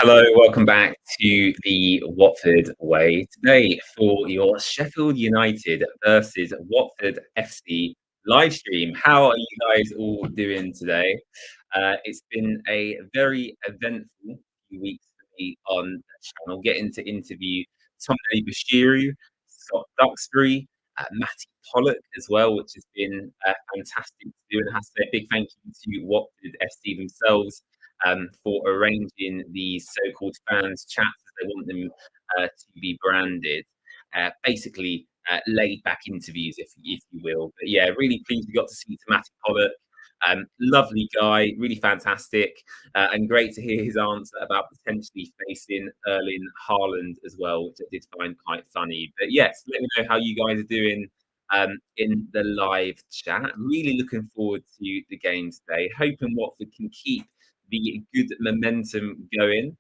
Hello, welcome back to the Watford Way. Today for your Sheffield United versus Watford FC live stream. How are you guys all doing today? It's been a very eventful few weeks for me on the channel, getting to interview Tom Bashiru, Scott Duxbury, Matty Pollock as well, which has been fantastic to do. And I have to say a big thank you to Watford FC themselves for arranging these so-called fans chats as they want them to be branded. Basically, laid back interviews, if you will. But yeah, really pleased we got to see Matty Pollock. Lovely guy, really fantastic, and great to hear his answer about potentially facing Erling Haaland as well, which I did find quite funny. But yes, let me know how you guys are doing in the live chat. Really looking forward to the game today. Hoping Watford can keep the good momentum going.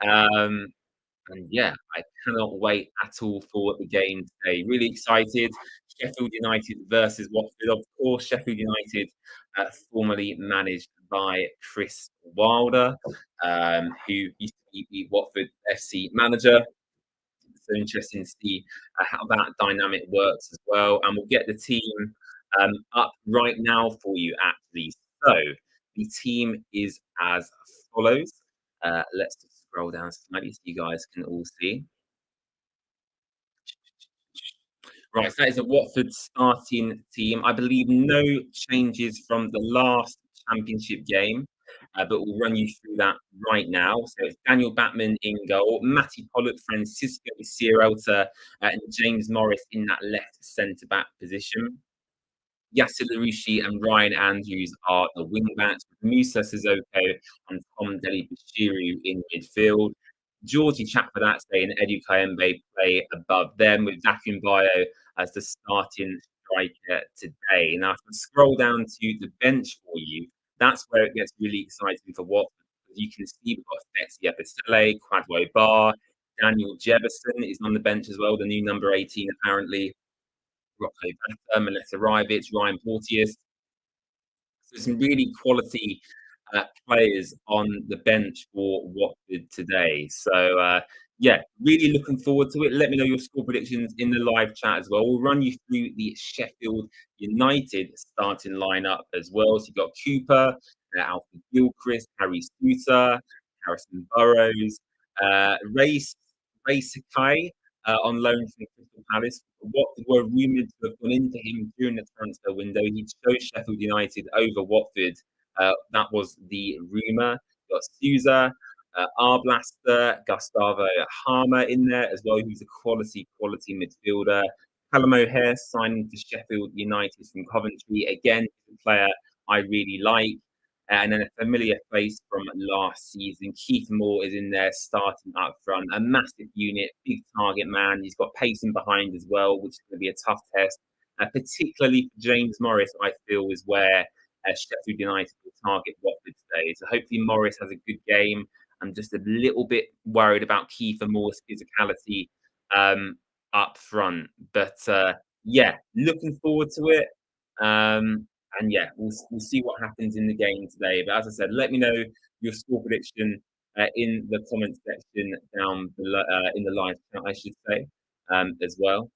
Um, and yeah, I cannot wait at all for the game today. Really excited. Sheffield United versus Watford. Of course, Sheffield United, formerly managed by Chris Wilder, who used to be the Watford FC manager. So interesting to see how that dynamic works as well. And we'll get the team up right now for you, actually. So the team is as follows. Let's just scroll down slightly so you guys can all see. Right, so that is a Watford starting team. I believe no changes from the last championship game, but we'll run you through that right now. So it's Daniel Batman in goal, Matty Pollock, Francisco Sierralta, and James Morris in that left centre-back position. Yasser Larouchi and Ryan Andrews are the wing backs, with Musa Sissoko and Tom Bashiru in midfield. Georgie Chapadatse and Edu Kayembe play above them, with Dakin Bio as the starting striker today. Now, if I scroll down to the bench for you, that's where it gets really exciting for Watford. You can see we've got Fexi Episele, Quadwo Bar, Daniel Jefferson is on the bench as well, the new number 18 apparently. Rocco Bata, Melissa Rivic, Ryan Porteous. So some really quality players on the bench for Watford today. So yeah, really looking forward to it. Let me know your score predictions in the live chat as well. We'll run you through the Sheffield United starting lineup as well. So you've got Cooper, Alfred Gilchrist, Harry Scooter, Harrison Burrows, Ray Sakai, on loan from Crystal Palace. What were rumoured to have gone into him during the transfer window. He chose Sheffield United over Watford. That was the rumour. Got Souza, Arblaster, Gustavo Harmer in there as well, who's a quality midfielder. Callum O'Hare signing to Sheffield United from Coventry. Again, a player I really like. And then a familiar face from last season. Keith Moore is in there starting up front. A massive unit, big target man. He's got pacing behind as well, which is going to be a tough test. Particularly for James Morris, I feel, is where Sheffield United will target Watford today. So hopefully Morris has a good game. I'm just a little bit worried about Kiefer Moore's physicality up front. But yeah, looking forward to it. And yeah, we'll see what happens in the game today. But as I said, let me know your score prediction in the comment section down below, in the live chat, I should say, as well.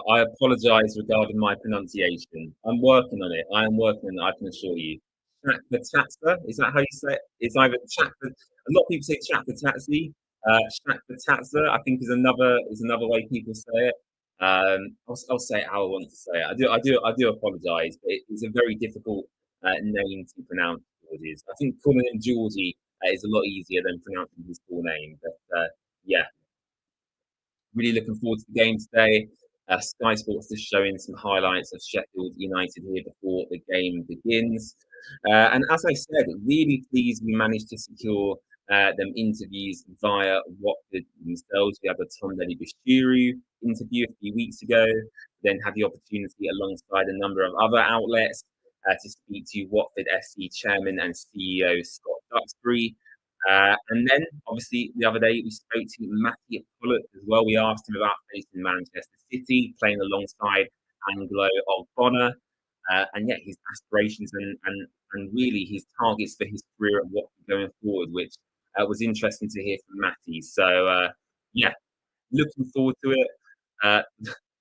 I apologise regarding my pronunciation. I'm working on it. I am working on it, I can assure you. Shakpatatsa, is that how you say it? It's either Shakpa. A lot of people say Shakpatatsi. Shakpatatsa, I think, is another way people say it. I'll say it how I want to say it. I do apologise, but it's a very difficult name to pronounce. George's. I think calling him Georgie is a lot easier than pronouncing his full name. But yeah, really looking forward to the game today. Sky Sports just showing some highlights of Sheffield United here before the game begins. And as I said, really pleased we managed to secure them interviews via Watford themselves. We had the Tom Bashiru interview a few weeks ago, then had the opportunity alongside a number of other outlets to speak to Watford FC chairman and CEO Scott Duxbury. And then, obviously, the other day we spoke to Matty Pollock as well. We asked him about facing Manchester City, playing alongside Anglo Ogbonna, and yet his aspirations and really his targets for his career at Watford going forward, which was interesting to hear from Matty. So, yeah, looking forward to it.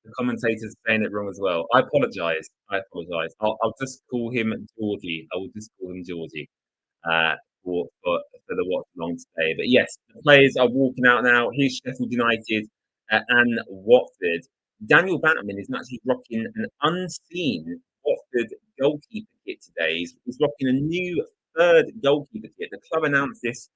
The commentators saying it wrong as well. I apologise. I apologise. I'll just call him Georgie. I will just call him Georgie uh, for the watch along today. But yes, the players are walking out now. Here's Sheffield United and Watford. Daniel Batman is actually rocking an unseen Watford goalkeeper kit today. He's rocking a new third goalkeeper kit. The club announced this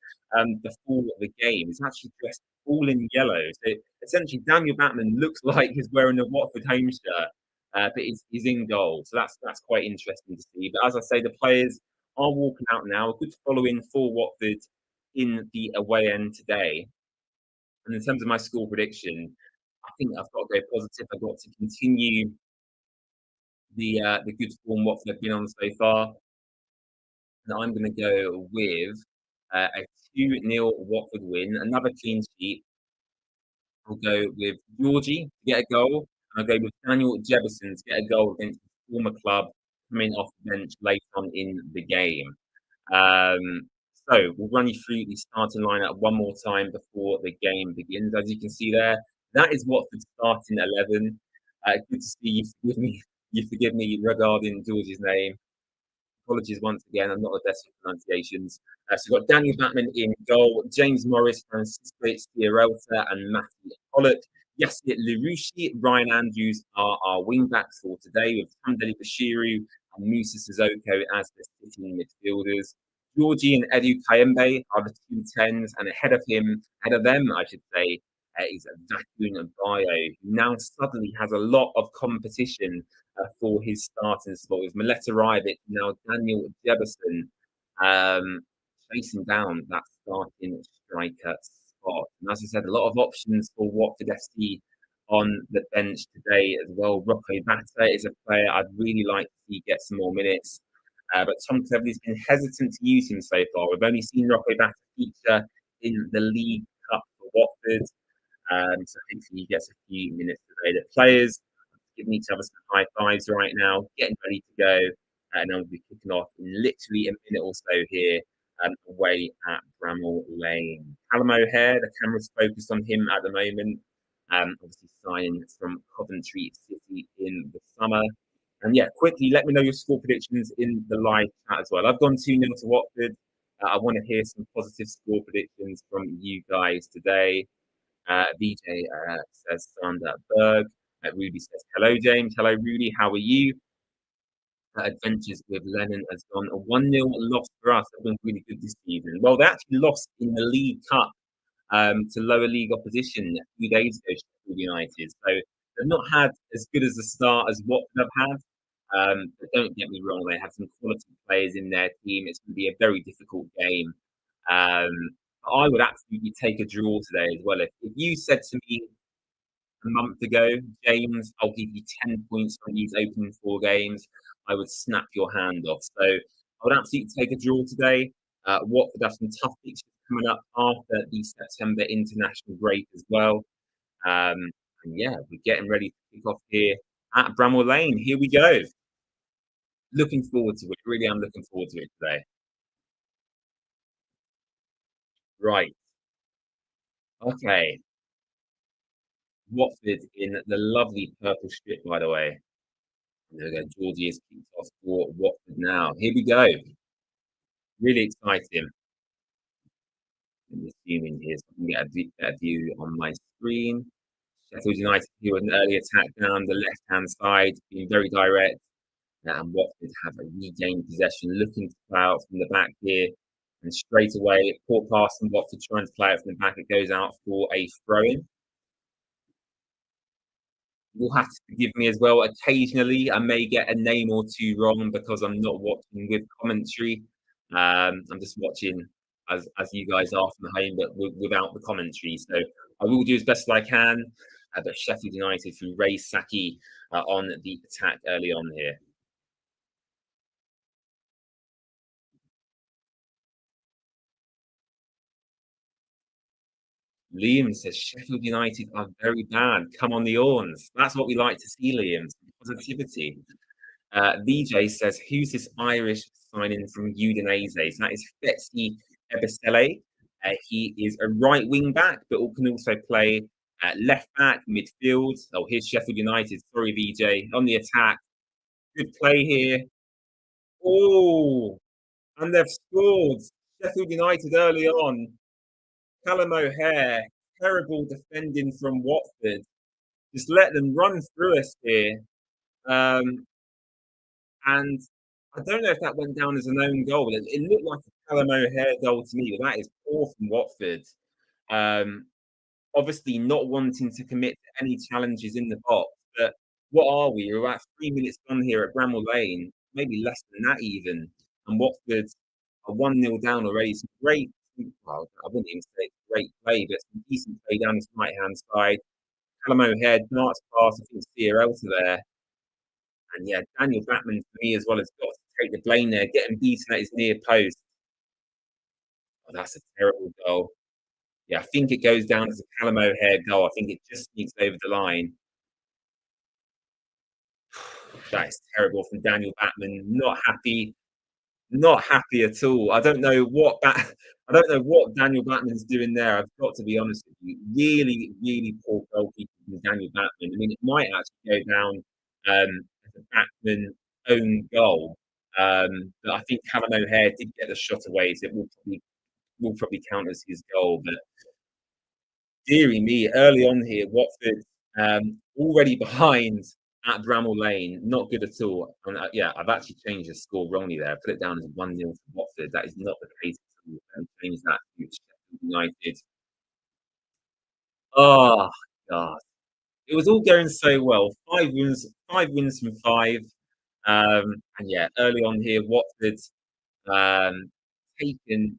before the game. He's actually dressed all in yellow. So essentially, Daniel Batman looks like he's wearing a Watford home shirt, but he's in goal. So that's quite interesting to see. But as I say, the players are walking out now. A good following for Watford in the away end today. And in terms of my score prediction, I think I've got to go positive. I've got to continue the good form Watford have been on so far. And I'm going to go with a 2-0 Watford win, another clean sheet. I'll go with Georgie to get a goal. And I'll go with Daniel Jefferson to get a goal against his former club coming off the bench later on in the game. So we'll run you through the starting lineup one more time before the game begins. As you can see there, that is Watford's starting 11. Good to see you. Forgive me. You forgive me regarding George's name. Apologies once again. I'm not the best with pronunciations. So we've got Daniel Batman in goal, James Morris, Francisco Sierralta, and Matthew Pollock. Yassir Larouchi, Ryan Andrews are our wing backs for today, with Tamdeli Bashiru and Musa Sissoko as the sitting midfielders. Georgie and Edu Kayembe are the two tens, and ahead of them, I should say, is Vakun and Bayo, who now suddenly has a lot of competition for his starting spot, with Mileta Rajovic, now Daniel Jefferson chasing down that starting striker spot. And as I said, a lot of options for Watford FC on the bench today as well. Rocco Batta is a player I'd really like to see get some more minutes. But Tom Cleverley's been hesitant to use him so far. We've only seen Rocco Batta feature in the League Cup for Watford. So hopefully he gets a few minutes today. The players giving each other some high fives right now, getting ready to go. And I'll be kicking off in literally a minute or so here away at Bramall Lane. Callum O'Hare, the camera's focused on him at the moment. Obviously signing from Coventry City in the summer. And yeah, quickly, let me know your score predictions in the live chat as well. I've gone 2-0 to Watford. I want to hear some positive score predictions from you guys today. VJ says Sander Berg. Rudy says, hello, James. Hello, Rudy. How are you? Adventures with Lennon has gone a 1-0 loss for us. They've been really good this season. Well, they actually lost in the League Cup to lower league opposition a few days ago, Sheffield United. So they've not had as good as a start as Watford have had. But don't get me wrong, they have some quality players in their team. It's going to be a very difficult game. I would absolutely take a draw today as well. If you said to me a month ago, James, I'll give you 10 points from these opening 4 games, I would snap your hand off. So I would absolutely take a draw today. Watford have some tough fixtures coming up after the September international break as well. And yeah, we're getting ready to kick off here at Bramall Lane. Here we go. Looking forward to it. Really, I'm looking forward to it today. Right. Okay. Watford in the lovely purple strip, by the way. There we go. Georgie is kicked off for Watford now. Here we go. Really exciting. I'm assuming here so I can get a better view on my screen. Sheffield United here with an early attack down the left-hand side, being very direct. And Watford have a regained possession, looking to play out from the back here. And straight away, poor pass from Watford trying to play out from the back. It goes out for a throw-in. You'll have to forgive me as well. Occasionally, I may get a name or two wrong because I'm not watching with commentary. I'm just watching as you guys are from home, but without the commentary. So I will do as best as I can. But Sheffield United through Ray Saki on the attack early on here. Liam says Sheffield United are very bad. Come on the Orns. That's what we like to see, Liam. Positivity. VJ says, who's this Irish signing from Udinese? So that is Fetzi Ebesele. He is a right wing back, but can also play left back, midfield. Oh, here's Sheffield United. Sorry, VJ. On the attack. Good play here. Oh, and they've scored. Sheffield United early on. Callum O'Hare, terrible defending from Watford. Just let them run through us here. Um, and I don't know if that went down as an own goal. It looked like a Callum O'Hare goal to me, but that is poor from Watford. Um, Obviously, not wanting to commit to any challenges in the box. But what are we? We're about 3 minutes gone here at Bramall Lane, maybe less than that even. And Watford are 1-0 down already. Some great, well, I wouldn't even say great play, but some decent play down his right hand side. Callum O'Hare, darts pass, I think Sierralta there. And yeah, Daniel Batman for me as well has got to take the blame there, getting beaten at his near post. Oh, that's a terrible goal. Yeah, I think it goes down as a Callum O'Hare goal. I think it just sneaks over the line. That is terrible from Daniel Batman. Not happy at all. I don't know what I don't know what Daniel Batman's doing there. I've got to be honest with you. Really, really poor goalkeeping from Daniel Batman. I mean, it might actually go down as a Batman own goal. But I think Callum O'Hare did get the shot away, so it will probably count as his goal. But dearie me, early on here, Watford already behind at Bramall Lane, not good at all. And yeah, I've actually changed the score wrongly there. I put it down as 1-0 for Watford. That is not the case at all. And change that to Sheffield United. Oh God. It was all going so well. Five wins from five. And yeah, early on here, Watford um, taken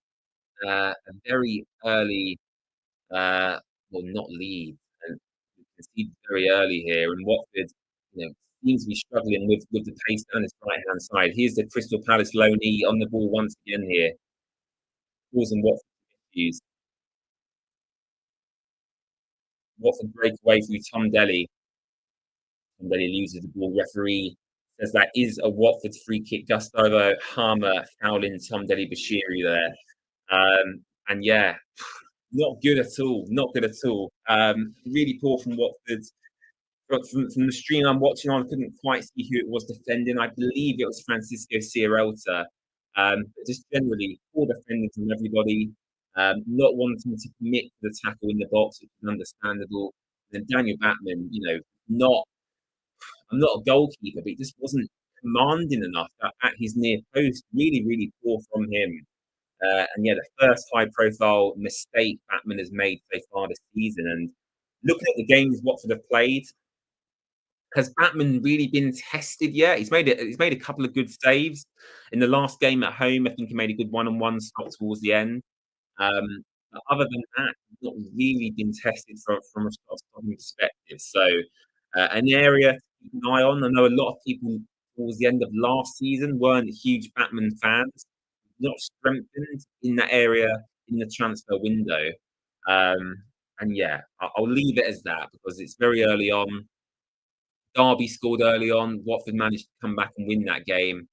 a very early well, not lead. And we conceded very early here, and Watford, seems to be struggling with the pace down his right hand side. Here's the Crystal Palace loanee on the ball once again here, causing Watford issues. Watford break away through Tom Delly. Tom Delly loses the ball. Referee says that is a Watford free kick. Gustavo Harmer fouling Tom Delly Bashiri there. And yeah, not good at all. Not good at all. Really poor from Watford. From the stream I'm watching on, I couldn't quite see who it was defending. I believe it was Francisco Sierralta. But just generally, poor defending from everybody. Not wanting to commit to the tackle in the box, which is understandable. Then Daniel Batman, not I'm not a goalkeeper, but he just wasn't commanding enough at his near post. Really, really poor from him. And yeah, the first high-profile mistake Batman has made so far this season. And looking at the games Watford have played, has Batman really been tested yet? He's made a couple of good saves in the last game at home. I think he made a good one-on-one stop towards the end. But other than that, he's not really been tested from a shot-stopping perspective. So, an area to keep an eye on. I know a lot of people towards the end of last season weren't huge Batman fans. Not strengthened in that area in the transfer window. Um, and yeah, I'll leave it as that because it's very early on. Derby scored early on. Watford managed to come back and win that game.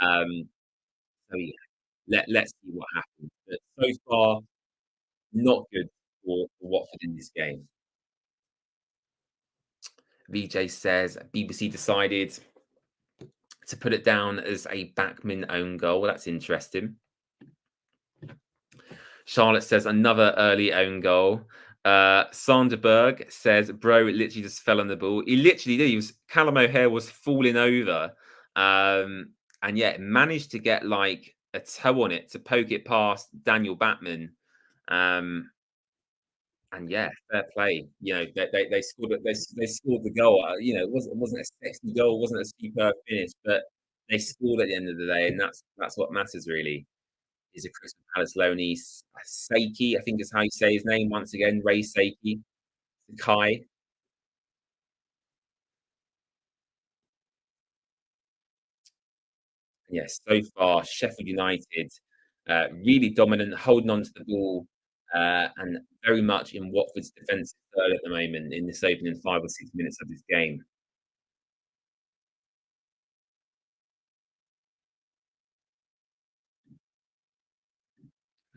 Um, so yeah, let's see what happens. But so far, not good for Watford in this game. VJ says BBC decided to put it down as a Backman own goal. Well, that's interesting. Charlotte says another early own goal. Sanderberg says, bro, it literally just fell on the ball. He literally did. Callum O'Hare was falling over. And yet managed to get like a toe on it to poke it past Daniel Batman. And yeah, fair play. They scored it. They scored the goal. It wasn't a sexy goal. It wasn't a superb finish, but they scored at the end of the day, and that's what matters really. Is a Crystal Palace loanee, Seiki, I think is how you say his name once again, Ray Seiki, Kai. Yes, so far Sheffield United really dominant, holding on to the ball, and very much in Watford's defensive third at the moment in this opening 5 or 6 minutes of this game.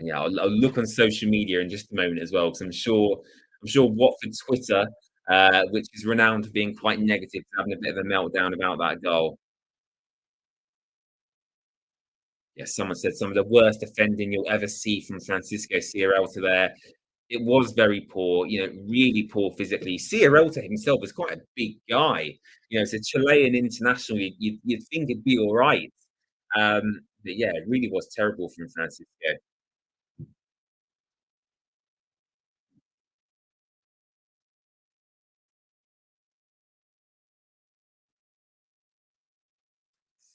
Yeah, I'll look on social media in just a moment as well, because I'm sure Watford Twitter, which is renowned for being quite negative, is having a bit of a meltdown about that goal. Yeah, someone said some of the worst defending you'll ever see from Francisco Sierralta there. It was very poor, really poor physically. Sierralta himself was quite a big guy. As a Chilean international, you'd think it'd be all right. But yeah, it really was terrible from Francisco.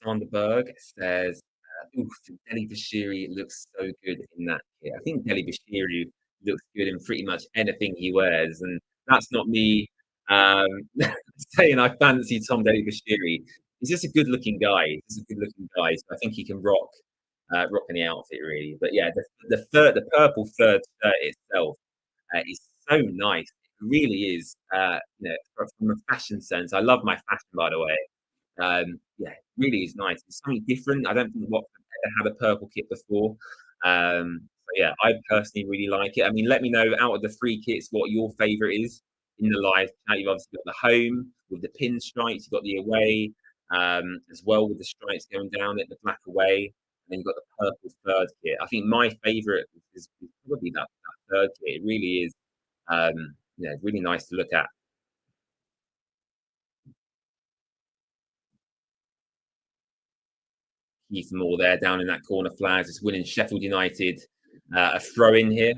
Sonderberg says, "Oof, Deli Bashiri looks so good in that kit." I think Deli Bashiri looks good in pretty much anything he wears, and that's not me um, saying I fancy Tom Deli Bashiri. He's just a good-looking guy. He's just a good-looking guy, so I think he can rock any outfit really. But yeah, the purple third shirt itself is so nice. It really is. From a fashion sense, I love my fashion, by the way. Yeah, really is nice. It's something different. I don't think Watford ever had a purple kit before. So yeah, I personally really like it. I mean, let me know out of the three kits what your favourite is in the live chat. You've obviously got the home with the pinstripes, you've got the away, as well with the stripes going down it, the black away, and then you've got the purple third kit. I think my favourite is probably that third kit. It really is really nice to look at. Keith Moore there down in that corner flag, just winning Sheffield United a throw in here.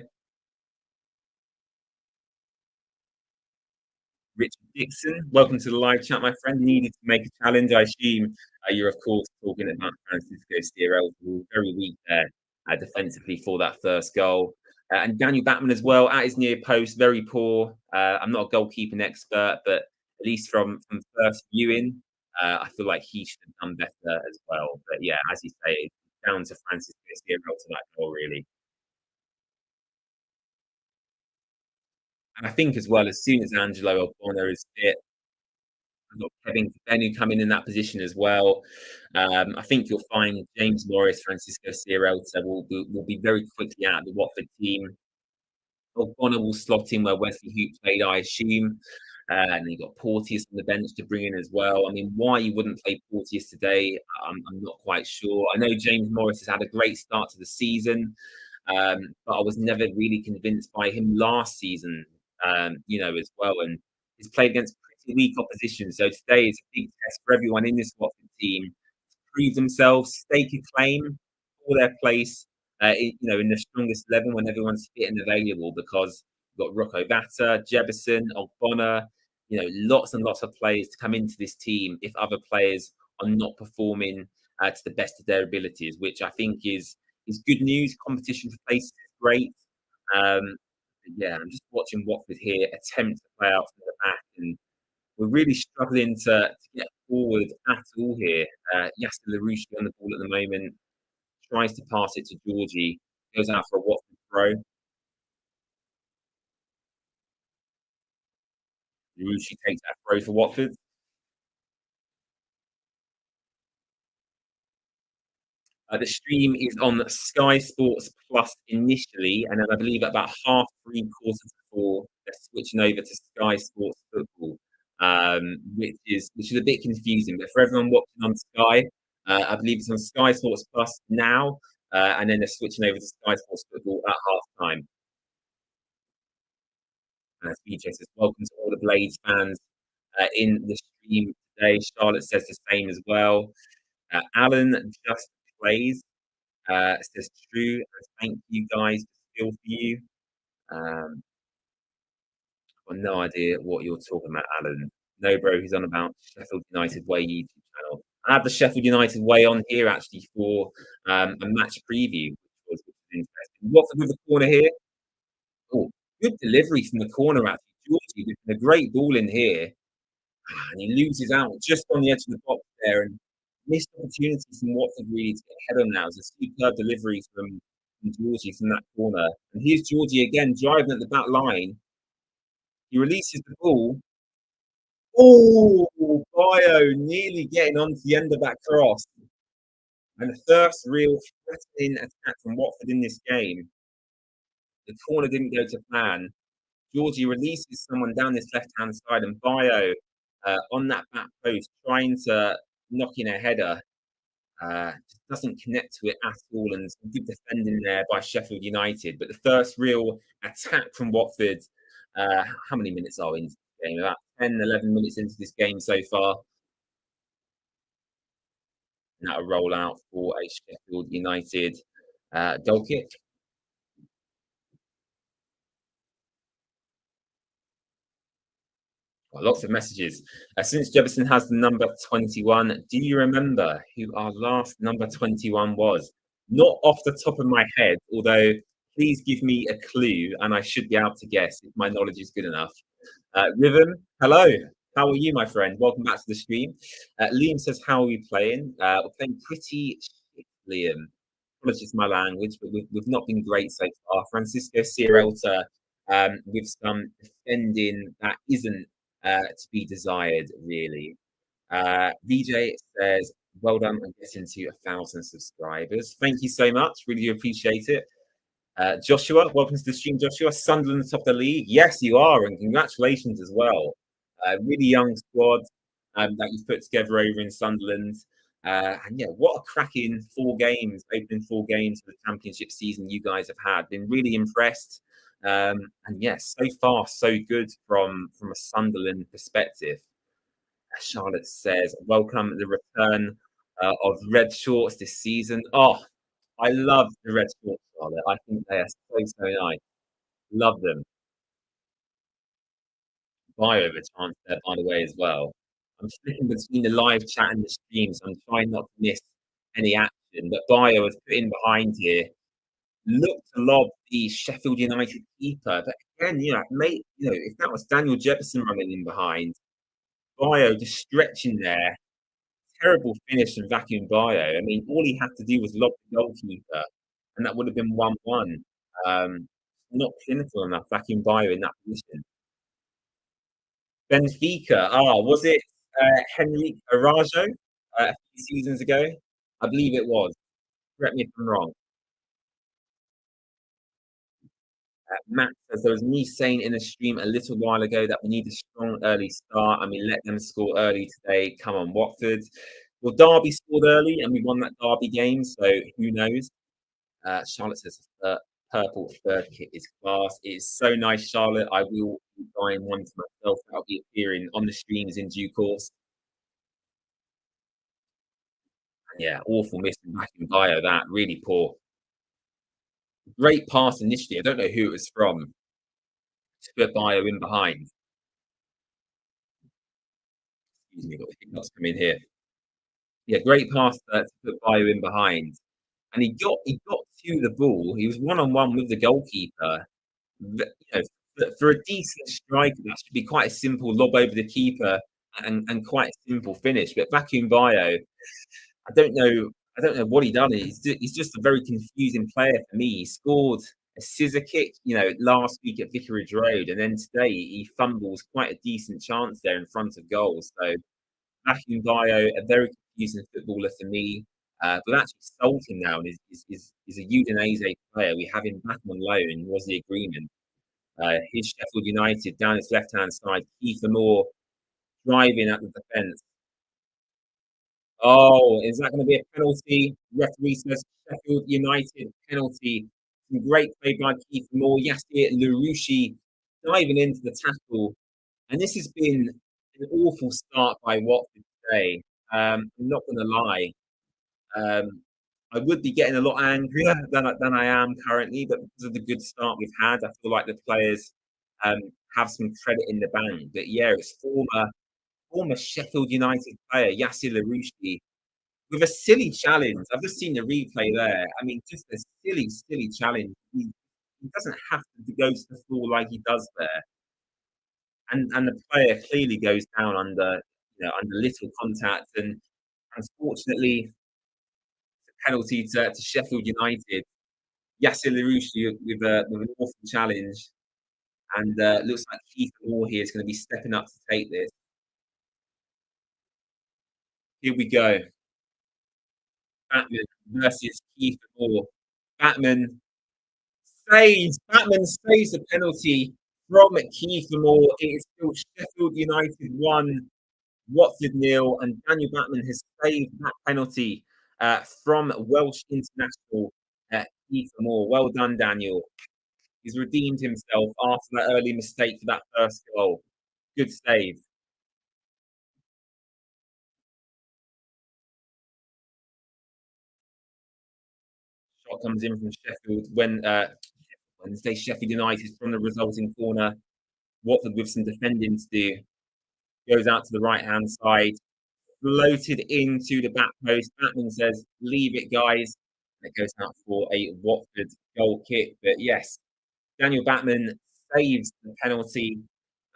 Richard Dixon, welcome to the live chat, my friend. Needed to make a challenge. I assume you're, of course, talking about Francisco Sierra, who was very weak there defensively for that first goal. And Daniel Batman as well at his near post, very poor. I'm not a goalkeeping expert, but at least from first viewing, I feel like he should have done better as well. But yeah, as you say, it's down to Francisco Sierra to that goal, really. And I think as well, as soon as Angelo Ogbonna is fit, we've got Kevin Benny coming in that position as well. I think you'll find James Morris, Francisco Sierralta will be very quickly out of the Watford team. Ogbonna will slot in where Wesley Hoop played, I assume. And then you've got Porteous on the bench to bring in as well. I mean, why you wouldn't play Porteous today, I'm not quite sure. I know James Morris has had a great start to the season, but I was never really convinced by him last season, as well. And he's played against pretty weak opposition. So today is a big test for everyone in this Watford team to prove themselves, stake a claim for their place, in the strongest 11 when everyone's fit and available, because you've got Rocco Batta, Jebison, Ogbonna, lots and lots of players to come into this team if other players are not performing to the best of their abilities, which I think is good news. Competition for places is great. Yeah, I'm just watching Watford here attempt to play out from the back, and we're really struggling to get forward at all here. Yasser Larouche on the ball at the moment, tries to pass it to Georgie, goes out for a Watford throw. Larouche takes that throw for Watford. The stream is on Sky Sports Plus initially, and then I believe at about half three, quarter to four, they're switching over to Sky Sports Football, which is a bit confusing. But for everyone watching on Sky, I believe it's on Sky Sports Plus now, and then they're switching over to Sky Sports Football at half time. And as BJ says, welcome to all the Blades fans in the stream today. Charlotte says the same as well. Alan just plays. Says true. Thank you guys. Still for you. Um, I've got no idea what you're talking about, Alan. No, bro. He's on about Sheffield United Way YouTube channel. I had the Sheffield United Way on here actually for a match preview, which was interesting. Watford with the corner here. Oh, good delivery from the corner actually. Georgie with a great ball in here, and he loses out just on the edge of the box there, and missed opportunity from Watford really to get ahead on now. It's a superb delivery from Georgie from that corner. And here's Georgie again driving at the back line. He releases the ball. Oh, Bio nearly getting onto the end of that cross. And the first real threatening attack from Watford in this game. The corner didn't go to plan. Georgie releases someone down this left-hand side, and Bayo on that back post, trying to knock in a header. Just doesn't connect to it at all, and some good defending there by Sheffield United. But the first real attack from Watford. How many minutes are we into the game? About 10, 11 minutes into this game so far. And that'll roll out for a Sheffield United goal kick. Lots of messages. Since Jefferson has the number 21, do you remember who our last number 21 was? Not off the top of my head, although please give me a clue and I should be able to guess if my knowledge is good enough. Rhythm, hello. How are you, my friend? Welcome back to the stream. Liam says, how are we playing? We're playing pretty shit, Liam. Apologies for my language, but we've not been great so far. Francisco Sierralta with some defending that isn't to be desired, really. VJ says, well done on getting to 1,000 subscribers. Thank you so much. Really appreciate it. Joshua, welcome to the stream, Joshua. Sunderland top of the league. Yes, you are, and congratulations as well. Really young squad that you've put together over in Sunderland. And yeah, what a cracking opening 4 games for the championship season you guys have had. Been really impressed. And yes, so far so good from a Sunderland perspective. Charlotte says, welcome the return of red shorts this season. Oh, I love the red shorts, Charlotte. I think they are so nice. Love them. Bio the chance there, by the way, as well. I'm flicking between the live chat and the stream, so I'm trying not to miss any action. But Bio has put in behind here, looked to lob the Sheffield United keeper. But again, if that was Daniel Jefferson running in behind, Bio just stretching there. Terrible finish from Vacuum Bio. I mean, all he had to do was lob the goalkeeper, and that would have been 1-1. Not clinical enough, Vacuum Bio in that position. Benfica. Was it Henrique Arajo a few seasons ago? I believe it was. Correct me if I'm wrong. Matt says there was me saying in a stream a little while ago that we need a strong early start. I mean, let them score early today. Come on, Watford. Well, Derby scored early and we won that Derby game, so who knows? Charlotte says purple third kit is class. It is so nice, Charlotte. I will be buying one for myself. That'll be appearing on the streams in due course. Yeah, awful missing back in Bio. That really poor. Great pass initially. I don't know who it was from. To put Bio in behind. Excuse me, got the hiccups come in here. Yeah, great pass to put Bio in behind, and he got to the ball. He was 1-on-1 with the goalkeeper. For a decent striker, that should be quite a simple lob over the keeper and quite a simple finish. But Vacuum Bio, I don't know what he done. He's just a very confusing player for me. He scored a scissor kick, last week at Vicarage Road, and then today he fumbles quite a decent chance there in front of goal. So Vacuum Bio, a very confusing footballer for me. But actually sold him now and is a Udinese player. We have him back on loan, was the agreement. His Sheffield United down his left-hand side. Kiefer Moore driving at the defence. Oh, is that going to be a penalty? Referee says Sheffield United penalty. Some great play by Kiefer Moore. Yassir Larouchi diving into the tackle. And this has been an awful start by Watford today. I'm not going to lie. I would be getting a lot angrier than I am currently, but because of the good start we've had, I feel like the players have some credit in the bank. But yeah, it's former Sheffield United player Yassir Larouchi with a silly challenge. I've just seen the replay there. I mean, just a silly challenge. He doesn't have to go to the floor like he does there, and the player clearly goes down under little contact, and unfortunately, penalty to Sheffield United. Yassir Larouchi with an awful challenge, and looks like Keith Moore here is going to be stepping up to take this. Here we go. Batman versus Keith Moore. Batman saves. Batman saves the penalty from Kiefer Moore. It is still Sheffield United 1, Watford nil, and Daniel Batman has saved that penalty from Welsh international Kiefer Moore. Well done, Daniel. He's redeemed himself after that early mistake for that first goal. Good save. Shot comes in from Sheffield when Wednesday, Sheffield United from the resulting corner. Watford with some defending to do. Goes out to the right hand side, floated into the back post. Batman says, "Leave it, guys." And it goes out for a Watford goal kick. But yes, Daniel Batman saves the penalty.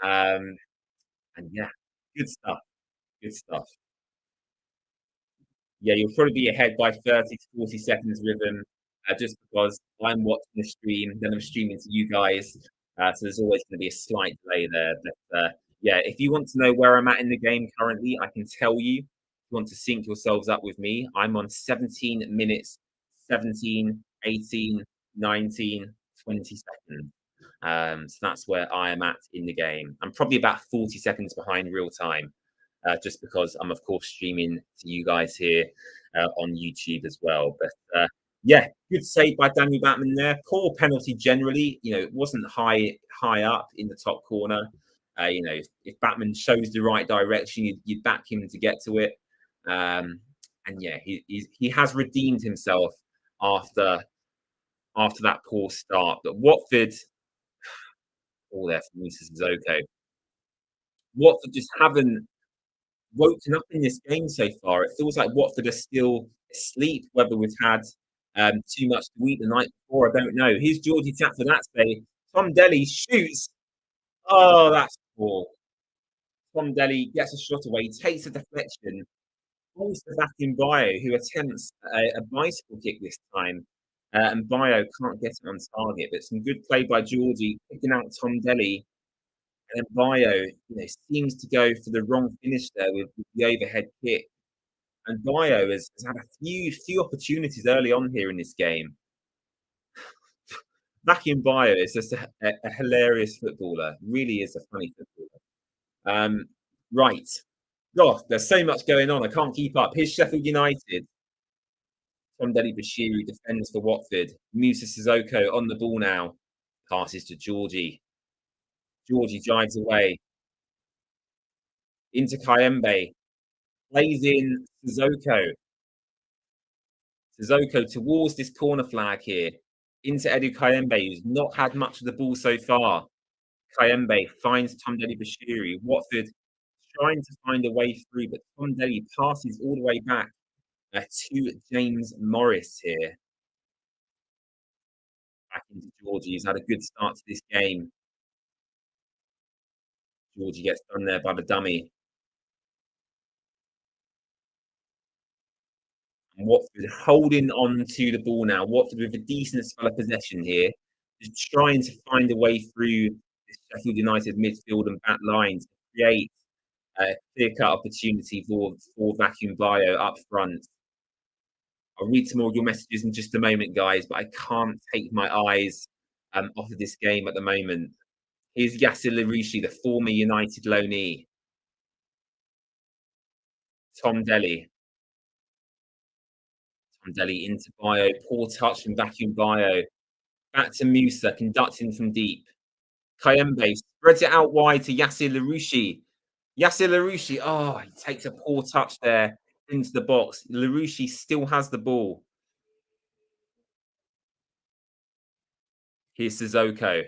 Um, and yeah, good stuff. Good stuff. Yeah, you'll probably be ahead by 30 to 40 seconds with them, just because I'm watching the stream, then I'm streaming to you guys. So there's always going to be a slight delay there. But yeah, if you want to know where I'm at in the game currently, I can tell you. If you want to sync yourselves up with me, I'm on 17 minutes, 17, 18, 19, 20 seconds. So that's where I am at in the game. I'm probably about 40 seconds behind real time, just because I'm, of course, streaming to you guys here on YouTube as well. But yeah, good save by Daniel Batman there. Poor penalty generally. It wasn't high up in the top corner. If Batman shows the right direction, you'd back him to get to it. And yeah, he has redeemed himself after that poor start. But Watford, all there for Mrs. Zoko. Watford just haven't woken up in this game so far. It feels like Watford are still asleep, whether we've had too much to eat the night before, I don't know. Here's Georgie Chat for that say. Tom Delly shoots. Oh, that's poor. Tom Delly gets a shot away, takes a deflection, falls to back in Bio, who attempts a bicycle kick this time. And Bio can't get it on target, but some good play by Georgie, picking out Tom Delly. And then Bio, seems to go for the wrong finish there with the overhead kick. And Bio has had a few opportunities early on here in this game. Back in Bio is just a hilarious footballer. Really is a funny footballer. Right. God, there's so much going on. I can't keep up. Here's Sheffield United. Tomdeli Bashiri defends for Watford. Musa Sissoko on the ball now. Passes to Georgie. Georgie drives away. Into Kayembe. Plays in Sissoko. Sissoko towards this corner flag here. Into Edu Kayembe, who's not had much of the ball so far. Kayembe finds Tomdeli Bashiri. Watford trying to find a way through, but Tomdeli passes all the way back to James Morris here. Back into Georgie. He's had a good start to this game. Georgie gets done there by the dummy. And Watford holding on to the ball now. Watford with a decent spell of possession here. Just trying to find a way through this Sheffield United midfield and back line to create a clear-cut opportunity for Vacuum Bio up front. I'll read some more of your messages in just a moment, guys, but I can't take my eyes off of this game at the moment. Here's Yasser Larouchi, the former United loanee. Tom Delly. Tom Delly into Bio. Poor touch from Vacuum Bio. Back to Musa, conducting from deep. Kayembe spreads it out wide to Yasser Larouchi. Yasser Larouchi, he takes a poor touch there into the box. Larouchi still has the ball. Here's Sissoko.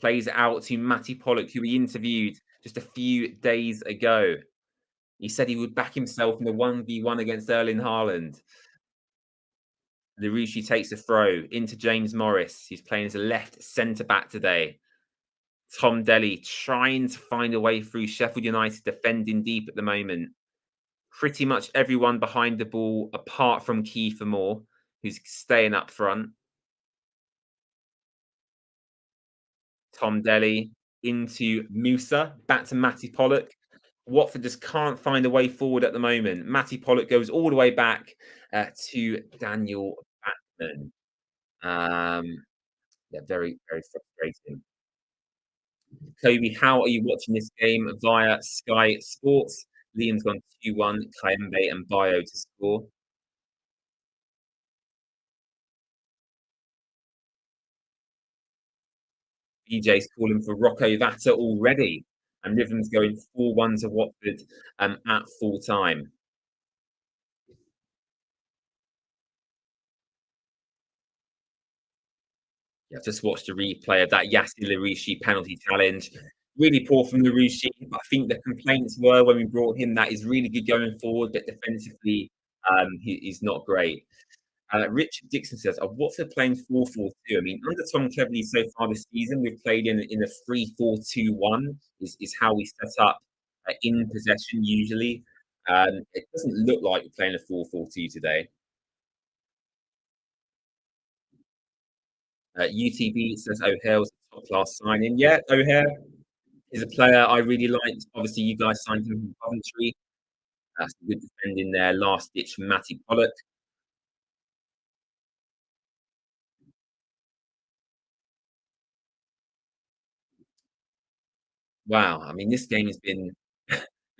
Plays it out to Matty Pollock, who he interviewed just a few days ago. He said he would back himself in the 1v1 against Erling Haaland. Larouchi takes a throw into James Morris, who's playing as a left centre-back today. Tom Delly trying to find a way through. Sheffield United defending deep at the moment. Pretty much everyone behind the ball, apart from Kiefer Moore, who's staying up front. Tom Delly into Musa, back to Matty Pollock. Watford just can't find a way forward at the moment. Matty Pollock goes all the way back to Daniel Batman. Yeah, very, very frustrating. Kobe, how are you watching this game via Sky Sports? Liam's gone 2-1, Kayembe and Bio to score. BJ's calling for Rocco Vata already. And Rhythm's going 4-1 to Watford at full time. Yeah, just watched a replay of that Yassi Larouci penalty challenge. Really poor from Larouci. I think the complaints were when we brought him that he's really good going forward, but defensively, he's not great. Richard Dixon says, "Of Watford playing 4-4-2. I mean, under Tom Cleverley so far this season, we've played in a 3-4-2-1 is how we set up in possession usually. It doesn't look like we're playing a 4-4-2 today." UTB says O'Hare was a top class signing. Yeah, O'Hare is a player I really liked. Obviously, you guys signed him from Coventry. Some good defending there. Last ditch from Matty Pollock. Wow, I mean, this game has been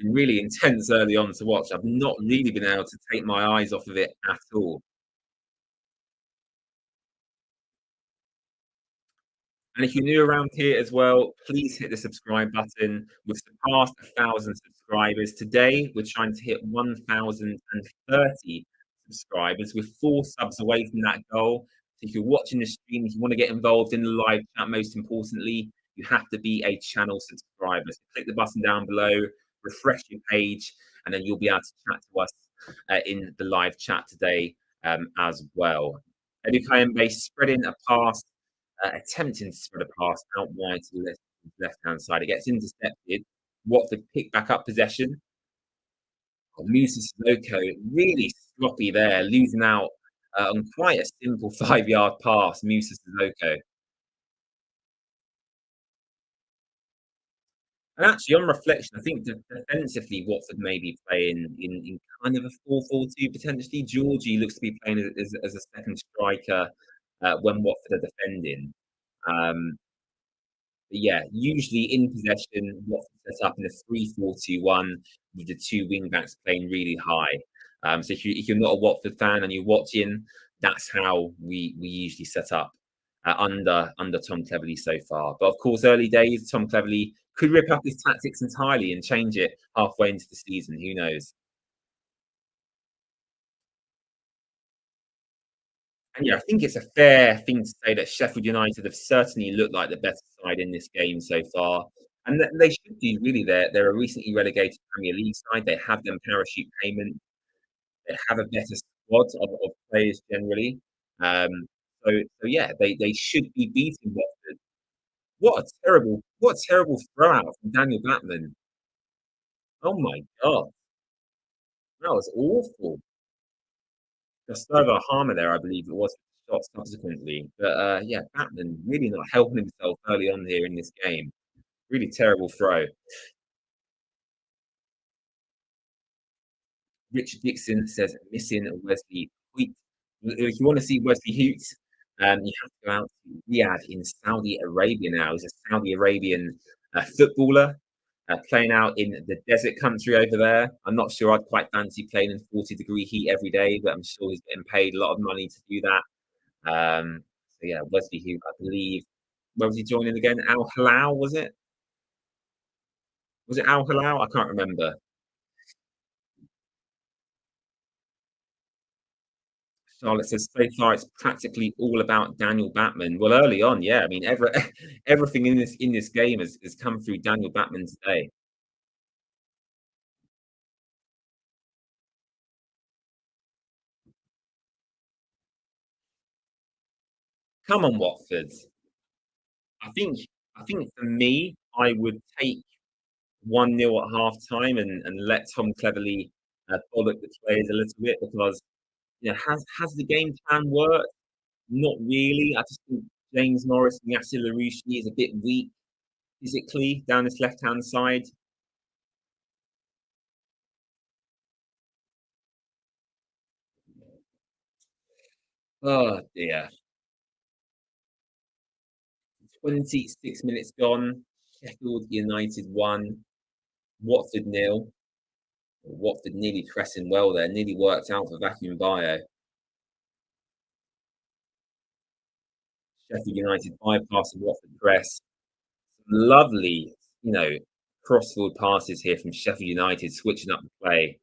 really intense early on to watch. I've not really been able to take my eyes off of it at all. And if you're new around here as well, please hit the subscribe button. We've surpassed 1,000 subscribers. Today, we're trying to hit 1,030 subscribers. We're 4 subs away from that goal. So if you're watching the stream, if you want to get involved in the live chat, most importantly, you have to be a channel subscriber. So click the button down below, refresh your page, and then you'll be able to chat to us in the live chat today as well. Edu Kayembe spreading a pass attempting to spread a pass out wide to the left-hand side. It gets intercepted. Watford pick back up possession. Oh, Musa Sissoko really sloppy there, losing out on quite a simple 5-yard pass. Musa Sissoko. And actually, on reflection, I think defensively, Watford may be playing in kind of a 4-4-2 potentially. Georgie looks to be playing as a second striker when Watford are defending. Um, But yeah, usually in possession, Watford set up in a 3-4-2-1 with the two wing backs playing really high. So if you're not a Watford fan and you're watching, that's how we usually set up under Tom Cleverley so far. But of course, early days, Tom Cleverley could rip up his tactics entirely and change it halfway into the season. Who knows? And yeah, I think it's a fair thing to say that Sheffield United have certainly looked like the better side in this game so far. And they should be really. They're a recently relegated Premier League side. They have them parachute payment. They have a better squad of players generally. Um, so yeah, they should be beating Watford. What a terrible throw out from Daniel Batman. Oh my god, that was awful. Gustavo Harmer there, I believe it was, shot subsequently. But yeah, Batman really not helping himself early on here in this game. Really terrible throw. Richard Dixon says missing Wesley Hoyt. If you want to see Wesley Hoyt, you have to go out to Riyadh in Saudi Arabia now. He's a Saudi Arabian footballer playing out in the desert country over there. I'm not sure I'd quite fancy playing in 40-degree heat every day, but I'm sure he's getting paid a lot of money to do that. So yeah, Wesley Hoyt, I believe. Where was he joining again? Al Hilal, was it? Was it Al Hilal? I can't remember. Charlotte says so far it's practically all about Daniel Batman. Well, early on, yeah. I mean, everything in this game has come through Daniel Batman today. Come on, Watford. I think I think for me, I would take 1-0 at half time and let Tom Cleverley bollock the players a little bit because has the game plan worked? Not really. I just think James Norris and Yassir Larouchi is a bit weak physically down this left hand side. Oh dear. 26 minutes gone. Sheffield United 1, Watford nil. Watford nearly pressing well there, nearly worked out for Vacuum Bio. Sheffield United bypass the Watford press. Lovely, you know, crossfield passes here from Sheffield United, switching up the play.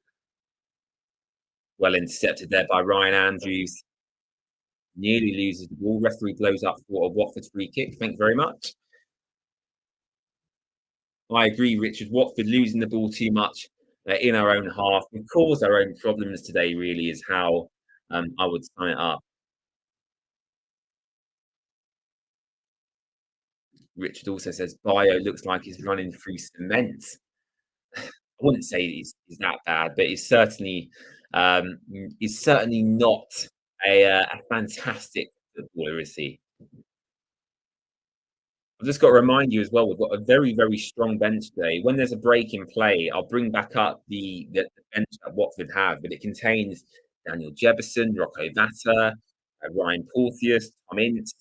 Well intercepted there by Ryan Andrews. Nearly loses the ball. Referee blows up for a Watford free kick. Thank you very much. I agree, Richard. Watford losing the ball too much in our own half. We caused our own problems today, really, is how I would sum it up. Richard also says Bio looks like he's running through cement. I wouldn't say he's that bad, but um, he's certainly not a fantastic footballer, is he? I've just got to remind you as well, we've got a very, very strong bench today. When there's a break in play, I'll bring back up the bench that Watford have, but it contains Daniel Jebison, Rocco Vata, Ryan Porteous, Tom Ince,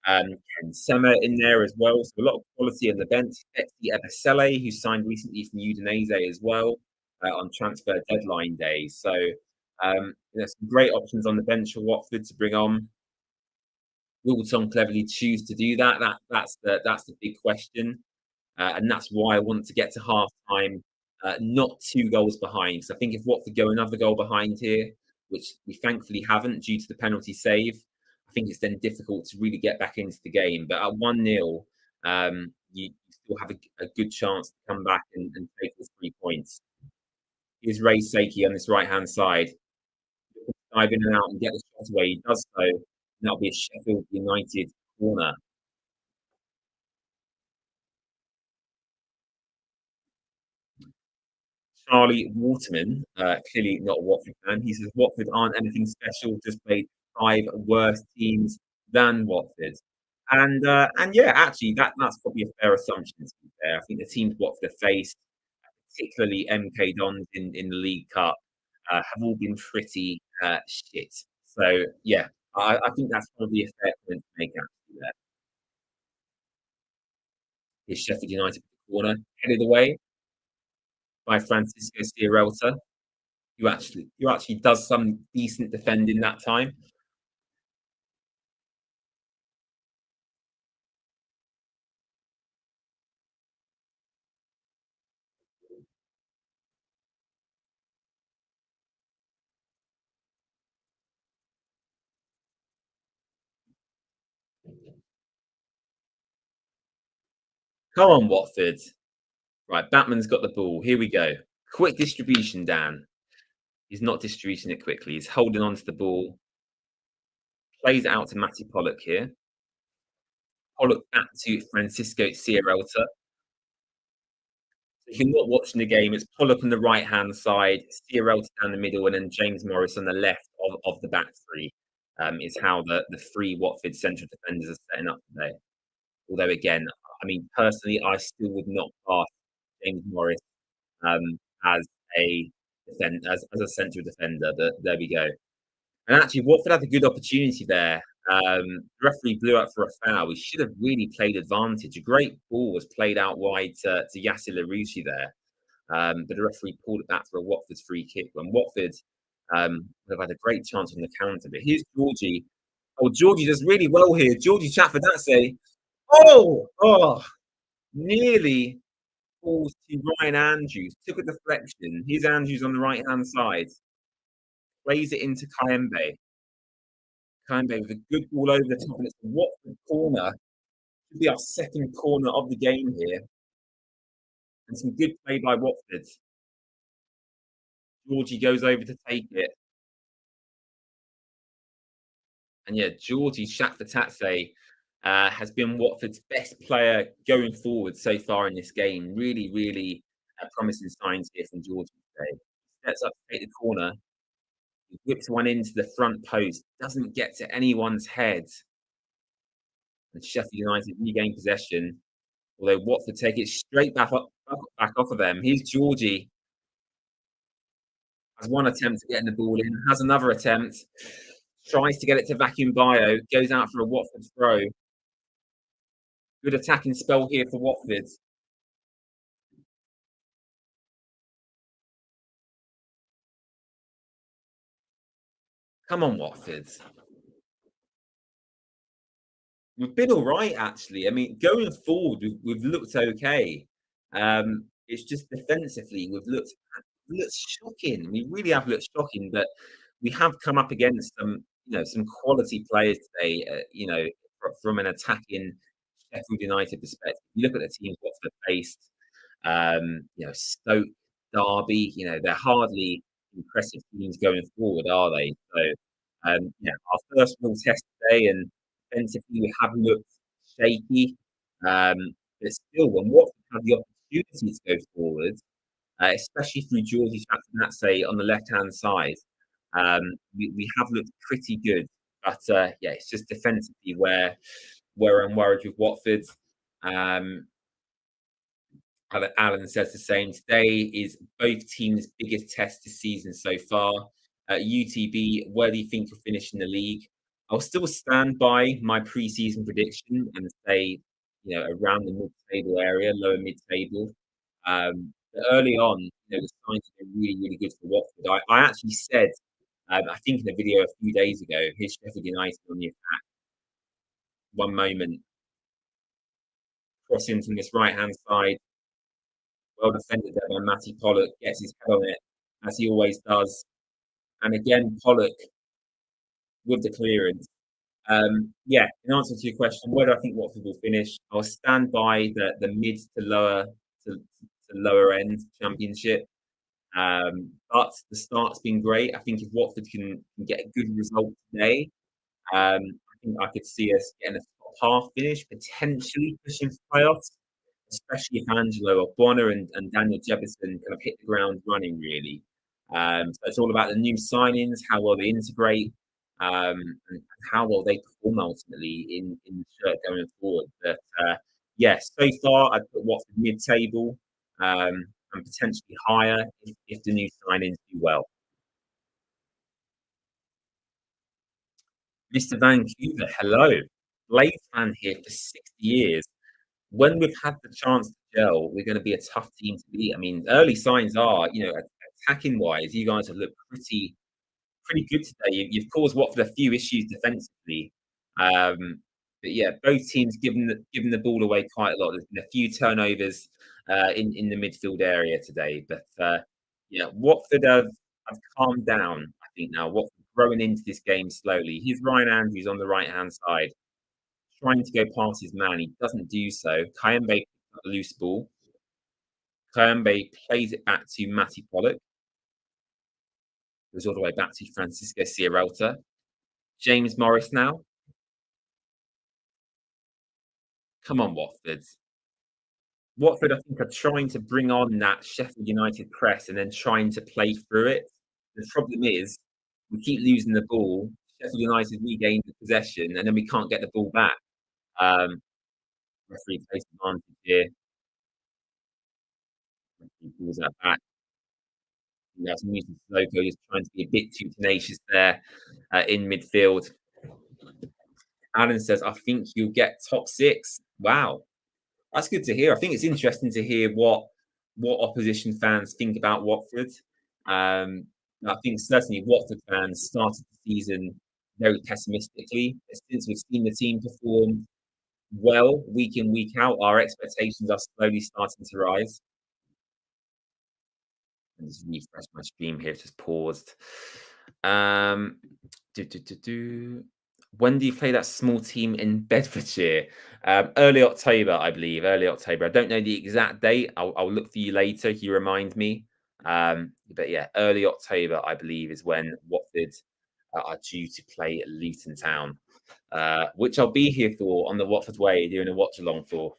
Ken Sema in there as well. So a lot of quality on the bench. Etsy Ebesele, who signed recently from Udinese as well on transfer deadline day. So there's some great options on the bench for Watford to bring on. Will Tom cleverly choose to do that? That's the big question, and that's why I want to get to half time, not 2 goals behind. So I think if Watford go another goal behind here, which we thankfully haven't due to the penalty save, I think it's then difficult to really get back into the game. But at 1-0, you still have a good chance to come back and take the 3 points. Here's Ray Seiki on this right hand side. Dive in and out and get the shot away. He does so. And that'll be a Sheffield United corner. Charlie Waterman, clearly not a Watford fan. He says Watford aren't anything special, just played 5 worse teams than Watford. And yeah, actually that's probably a fair assumption to be fair. I think the teams Watford have faced, particularly MK Dons in the League Cup, have all been pretty shit. So yeah, I think that's probably a fair point to make actually there. Is Sheffield United corner headed away by Francisco Sierralta, who actually does some decent defending that time. Come on, Watford. Right, Batman's got the ball. Here we go. Quick distribution, Dan. He's not distributing it quickly. He's holding on to the ball. Plays it out to Matty Pollock here. Pollock back to Francisco Sierralta. If you're not watching the game, it's Pollock on the right-hand side, Sierralta down the middle, and then James Morris on the left of the back three. Is how the 3 Watford central defenders are setting up today. Although again, I mean, personally, I still would not class James Morris as as a central defender. But there we go. And actually, Watford had a good opportunity there. The referee blew up for a foul. We should have really played advantage. A great ball was played out wide to Yassir Larouci there, but the referee pulled it back for a Watford free kick. When Watford have had a great chance on the counter. But here's Georgie. Oh, Georgie does really well here. Georgie Chatford, that's a nearly falls to Ryan Andrews. Took a deflection. Here's Andrews on the right hand side. Plays it into Kayembe. Kayembe with a good ball over the top, and it's a Watford corner. Should be our second corner of the game here. And some good play by Watford. Georgie goes over to take it. And yeah, Georgie Shaktatatse has been Watford's best player going forward so far in this game. Really, really promising signs here from Georgie today. Steps up to take the corner. He whips one into the front post. Doesn't get to anyone's head. And Sheffield United regain possession. Although Watford take it straight back off of them. Here's Georgie. Has one attempt at getting the ball in. Has another attempt. Tries to get it to Vacuum Bio. Goes out for a Watford throw. Good attacking spell here for Watford. Come on, Watford. We've been all right, actually. I mean, going forward, we've looked okay. It's just defensively, we've looked shocking. We really have looked shocking, but we have come up against some quality players today. From an attacking Sheffield United perspective, you look at the teams Watford faced. Stoke, Derby. They're hardly impressive teams going forward, are they? So, our first real test today, and defensively we have looked shaky. Um, but still, when Watford have the opportunity to go forward, especially through Georgie Chatsonatse on the left-hand side. We have looked pretty good, but it's just defensively where I'm worried with Watford. Um, Alan says the same. Today is both teams' biggest test this season so far. UTB, where do you think you'll finish in the league? I'll still stand by my pre-season prediction and say, around the mid-table area, lower mid-table. But early on, the signs have been really, really good for Watford. I actually said, I think in a video a few days ago, here's Sheffield United on the attack. One moment, crossing from this right-hand side, well defended there by Matty Pollock, gets his head on it, as he always does. And again, Pollock with the clearance. In answer to your question, where do I think Watford will finish? I'll stand by the mid to lower end championship. But the start's been great. I think if Watford can get a good result today, I think I could see us getting a top half finish, potentially pushing for playoffs, especially if Angelo Ogbonna and Daniel Jefferson kind of hit the ground running, really. So it's all about the new signings, how well they integrate, and how well they perform ultimately in the shirt going forward. But so far I'd put Watford mid-table, and potentially higher if the new signings do well. Mr. Vancouver, hello. Blade fan here for 60 years. When we've had the chance to gel, we're going to be a tough team to beat. I mean, early signs are, attacking wise, you guys have looked pretty good today. You've caused Watford a few issues defensively. But yeah, both teams giving the ball away quite a lot. There's been a few turnovers in the midfield area today. But Watford have calmed down, I think now. Watford growing into this game slowly. Here's Ryan Andrews on the right-hand side, trying to go past his man. He doesn't do so. Kayembe picks up the loose ball. Kayembe plays it back to Matty Pollock. Goes all the way back to Francisco Sierralta. James Morris now. Come on, Watford. Watford, I think, are trying to bring on that Sheffield United press and then trying to play through it. The problem is we keep losing the ball. Sheffield United regain the possession, and then we can't get the ball back. Referee takes advantage here. Referee pulls that back. That's Musa Sissoko just trying to be a bit too tenacious there in midfield. Alan says, I think you'll get top 6. Wow. That's good to hear. I think it's interesting to hear what opposition fans think about Watford. I think certainly Watford fans started the season very pessimistically. Since we've seen the team perform well week in, week out, our expectations are slowly starting to rise. And just refresh my stream here, just paused. When do you play that small team in Bedfordshire? Early October, I believe. Early October. I don't know the exact date. I'll look for you later if you remind me. But yeah, early October, I believe, is when Watford are due to play Luton Town, which I'll be here for on the Watford Way, doing a watch along for.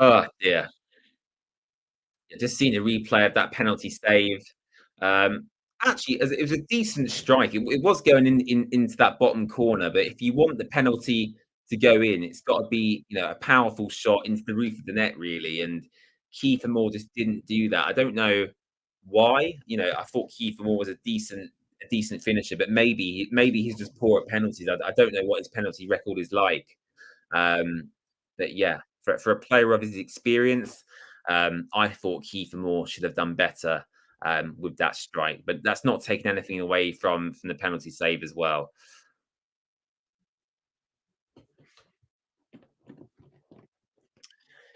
Oh dear. Just seeing a replay of that penalty save. Actually, it was a decent strike. It was going into that bottom corner, but if you want the penalty to go in. It's got to be, a powerful shot into the roof of the net, really. And Kiefer Moore just didn't do that. I don't know why. I thought Kiefer Moore was a decent finisher, but maybe he's just poor at penalties. I don't know what his penalty record is like. Um, but yeah, for a player of his experience, I thought Kiefer Moore should have done better with that strike. But that's not taking anything away from the penalty save as well.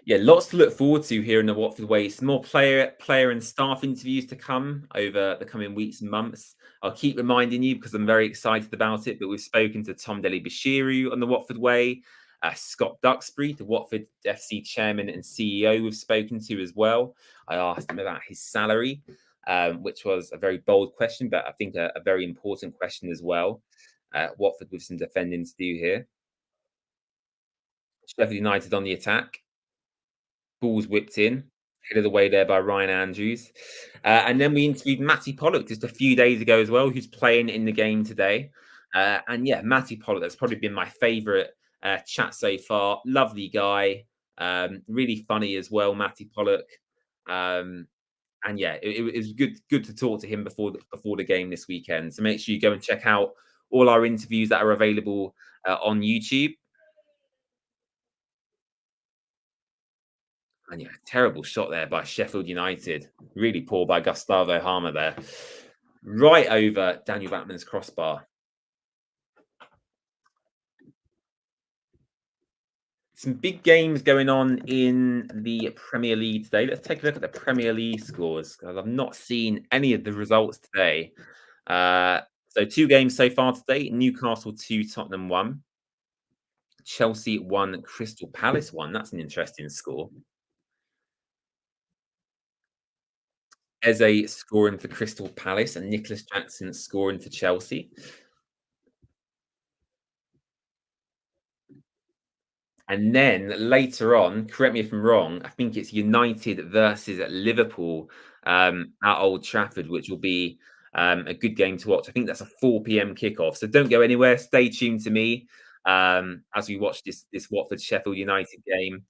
Yeah, lots to look forward to here in the Watford Way. Some more player and staff interviews to come over the coming weeks and months. I'll keep reminding you because I'm very excited about it. But we've spoken to Tom Bashiru on the Watford Way, Scott Duxbury, the Watford FC chairman and CEO. We've spoken to as well. I asked him about his salary, which was a very bold question, but I think a very important question as well. Watford with some defending to do here. Sheffield United on the attack. Balls whipped in, headed away there by Ryan Andrews. And then we interviewed Matty Pollock just a few days ago as well, who's playing in the game today. And yeah, Matty Pollock, that's probably been my favourite chat so far. Lovely guy, really funny as well, Matty Pollock. And yeah, it was good to talk to him before the game this weekend. So make sure you go and check out all our interviews that are available on YouTube. And yeah, terrible shot there by Sheffield United. Really poor by Gustavo Harmer there. Right over Daniel Batman's crossbar. Some big games going on in the Premier League today. Let's take a look at the Premier League scores because I've not seen any of the results today. So 2 games so far today. Newcastle 2, Tottenham 1. Chelsea 1, Crystal Palace 1. That's an interesting score. Eze scoring for Crystal Palace and Nicholas Jackson scoring for Chelsea. And then later on, correct me if I'm wrong, I think it's United versus Liverpool at Old Trafford, which will be a good game to watch. I think that's a 4 p.m. kickoff. So don't go anywhere. Stay tuned to me as we watch this Watford Sheffield United game.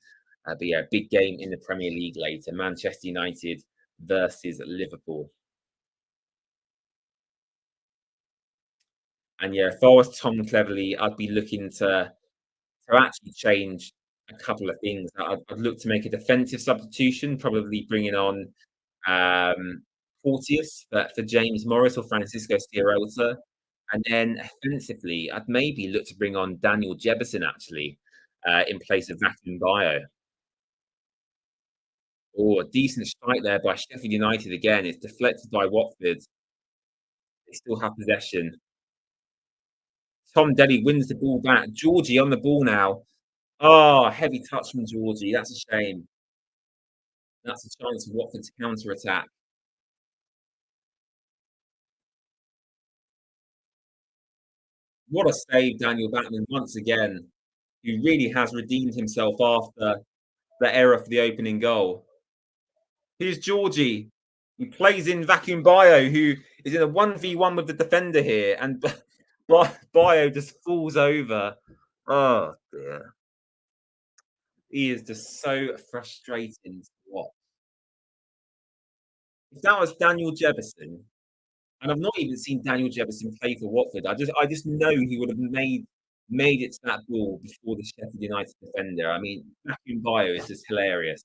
But yeah, big game in the Premier League later. Manchester United versus Liverpool. And yeah, if I was Tom Cleverley, I'd be looking to actually change a couple of things. I'd look to make a defensive substitution, probably bringing on Porteous for James Morris or Francisco Sierralta. And then offensively, I'd maybe look to bring on Daniel Jebison actually in place of Vacuum Bio. Or a decent strike there by Sheffield United again. It's deflected by Watford. They still have possession. Tom Delly wins the ball back. Georgie on the ball now. Oh, heavy touch from Georgie. That's a shame. That's a chance for Watford to counter-attack. What a save, Daniel Batman, once again, who really has redeemed himself after the error for the opening goal. Here's Georgie. He plays in Vacuum Bio, who is in a 1v1 with the defender here, and Bio just falls over. Oh, dear. He is just so frustrating to watch. If that was Daniel Jebison, and I've not even seen Daniel Jebison play for Watford. I just know he would have made it to that ball before the Sheffield United defender. I mean, Vacuum Bio is just hilarious.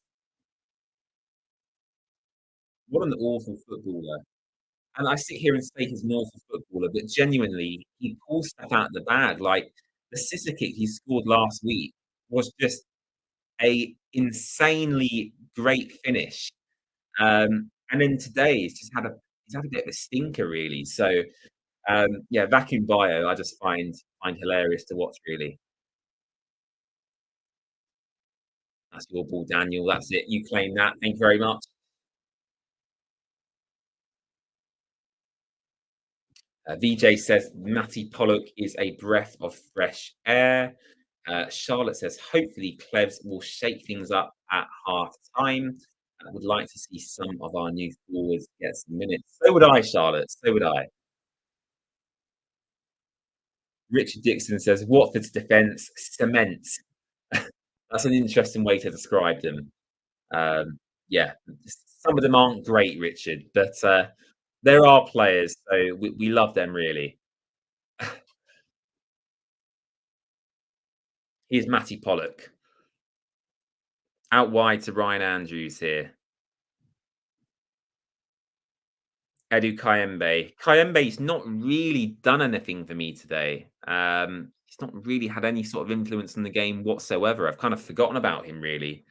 What an awful footballer. And I sit here and say he's an awful footballer, but genuinely, he pulls stuff out of the bag. Like the scissor kick he scored last week was just a insanely great finish. And then today he's had a bit of a stinker really. So yeah, Vacuum Bio, I just find hilarious to watch, really. That's your ball, Daniel. That's it. You claim that. Thank you very much. VJ says Matty Pollock is a breath of fresh air. Charlotte says hopefully Clevs will shake things up at half time. I would like to see some of our new forwards get some minutes. So would I, Charlotte. So would I. Richard Dixon says Watford's defence cements. That's an interesting way to describe them. Um, yeah, some of them aren't great, Richard, but there are players, so we love them really. Here's Matty Pollock out wide to Ryan Andrews here. Edu Kayembe. Kayembe's not really done anything for me today. He's not really had any sort of influence in the game whatsoever. I've kind of forgotten about him really.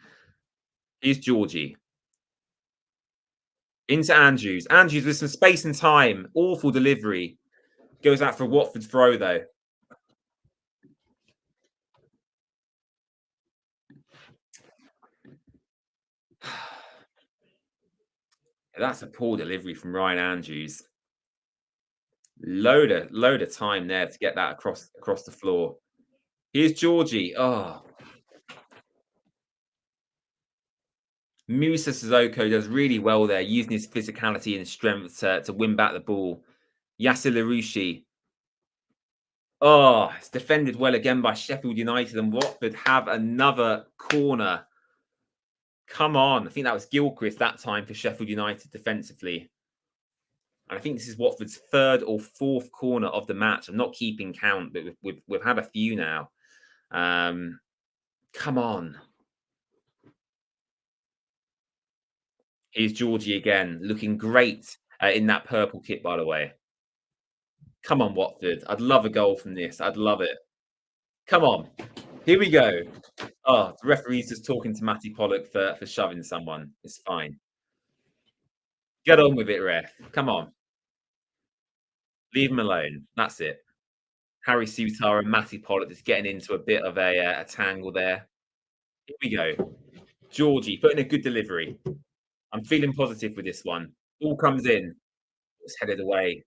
Here's Georgie. Into Andrews. Andrews with some space and time. Awful delivery. Goes out for a Watford throw though. That's a poor delivery from Ryan Andrews. Load of time there to get that across the floor. Here's Georgie. Oh, Musa Sissoko does really well there, using his physicality and strength to win back the ball. Yasser Larouchi. Oh, it's defended well again by Sheffield United, and Watford have another corner. Come on. I think that was Gilchrist that time for Sheffield United defensively. And I think this is Watford's third or fourth corner of the match. I'm not keeping count, but we've had a few now. Come on. Here's Georgie again, looking great in that purple kit, by the way. Come on, Watford. I'd love a goal from this. I'd love it. Come on. Here we go. Oh, the referee's just talking to Matty Pollock for shoving someone. It's fine. Get on with it, ref. Come on. Leave him alone. That's it. Harry Sutar and Matty Pollock just getting into a bit of a tangle there. Here we go. Georgie putting a good delivery. I'm feeling positive with this one. Ball comes in. It's headed away.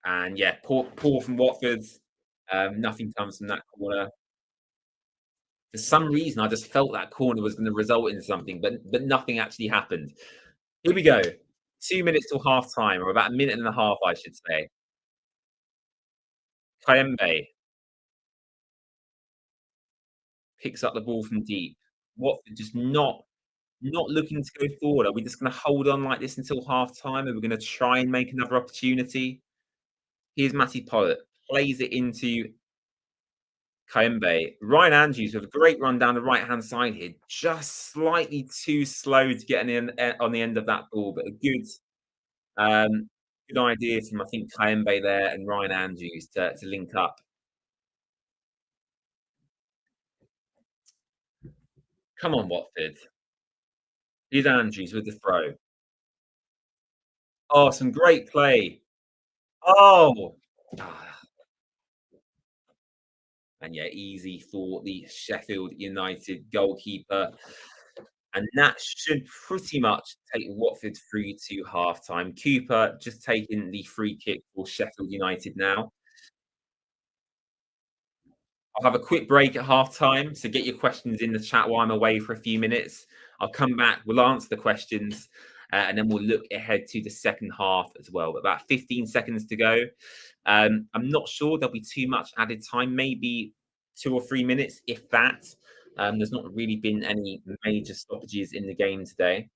And yeah, poor from Watford. Nothing comes from that corner. For some reason, I just felt that corner was going to result in something, but nothing actually happened. Here we go. 2 minutes till half time, or about a minute and a half, I should say. Kayembe picks up the ball from deep. Watford just not looking to go forward. Are we just going to hold on like this until half time? Are we going to try and make another opportunity? Here's Matty Pollock. Plays it into Kayembe. Ryan Andrews with a great run down the right-hand side here. Just slightly too slow to get on the end of that ball, but a good idea from, I think, Kayembe there and Ryan Andrews to link up. Come on, Watford. Here's Andrews with the throw. Oh, some great play. Oh! Ah, and yeah, easy for the Sheffield United goalkeeper. And that should pretty much take Watford through to half-time. Cooper just taking the free kick for Sheffield United now. I'll have a quick break at half-time, so get your questions in the chat while I'm away for a few minutes. I'll come back, we'll answer the questions, and then we'll look ahead to the second half as well. About 15 seconds to go. I'm not sure there'll be too much added time, maybe 2 or 3 minutes, if that. There's not really been any major stoppages in the game today.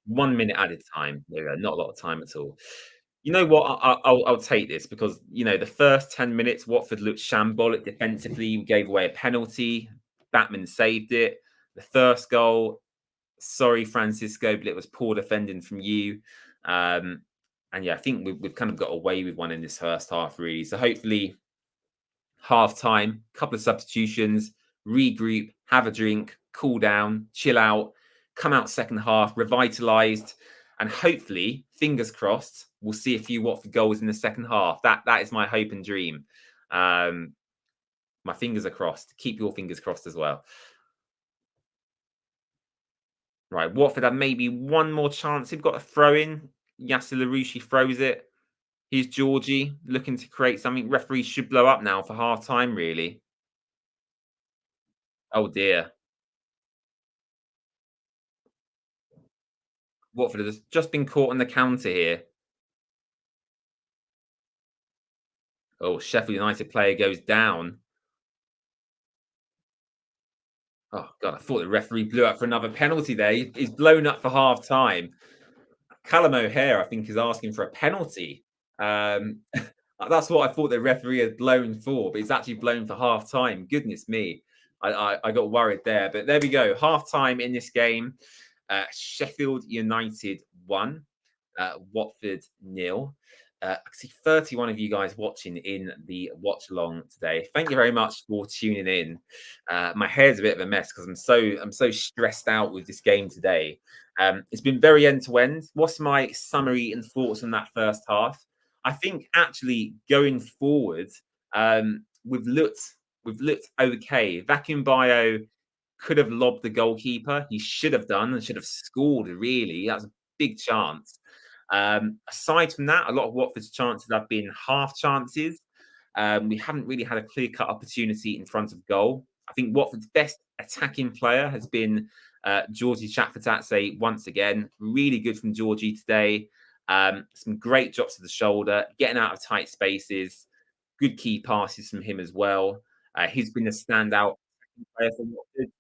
1 minute added time. There we go. Not a lot of time at all. You know what? I'll take this because the first 10 minutes, Watford looked shambolic defensively. We gave away a penalty. Batman saved it. The first goal, sorry, Francisco, but it was poor defending from you. And yeah, I think we've kind of got away with one in this first half, really. So hopefully, half time, couple of substitutions, regroup, have a drink, cool down, chill out, come out second half, revitalized, and hopefully, fingers crossed, we'll see a few Watford goals in the second half. That is my hope and dream. My fingers are crossed. Keep your fingers crossed as well. Right, Watford have maybe one more chance. They've got a throw in. Yasser Larouchi throws it. Here's Georgie looking to create something. Referees should blow up now for half time, really. Oh dear. Watford has just been caught on the counter here. Oh, Sheffield United player goes down. Oh god, I thought the referee blew up for another penalty there. He's blown up for half time. Callum O'Hare, I think, is asking for a penalty. Um, that's what I thought the referee had blown for, but he's actually blown for half time. Goodness me. I got worried there. But there we go. Half time in this game. Sheffield United 1, Watford nil. I can see 31 of you guys watching in the watch along today. Thank you very much for tuning in. My hair's a bit of a mess because I'm so stressed out with this game today. It's been very end to end. What's my summary and thoughts on that first half? I think actually going forward, we've looked okay. Vacuum Bio could have lobbed the goalkeeper. He should have done and should have scored, really. That's a big chance. Aside from that, a lot of Watford's chances have been half chances. We haven't really had a clear cut opportunity in front of goal. I think Watford's best attacking player has been Georgie Chakfatatse once again. Really good from Georgie today. Some great drops to the shoulder, getting out of tight spaces. Good key passes from him as well. He's been a standout player for Watford.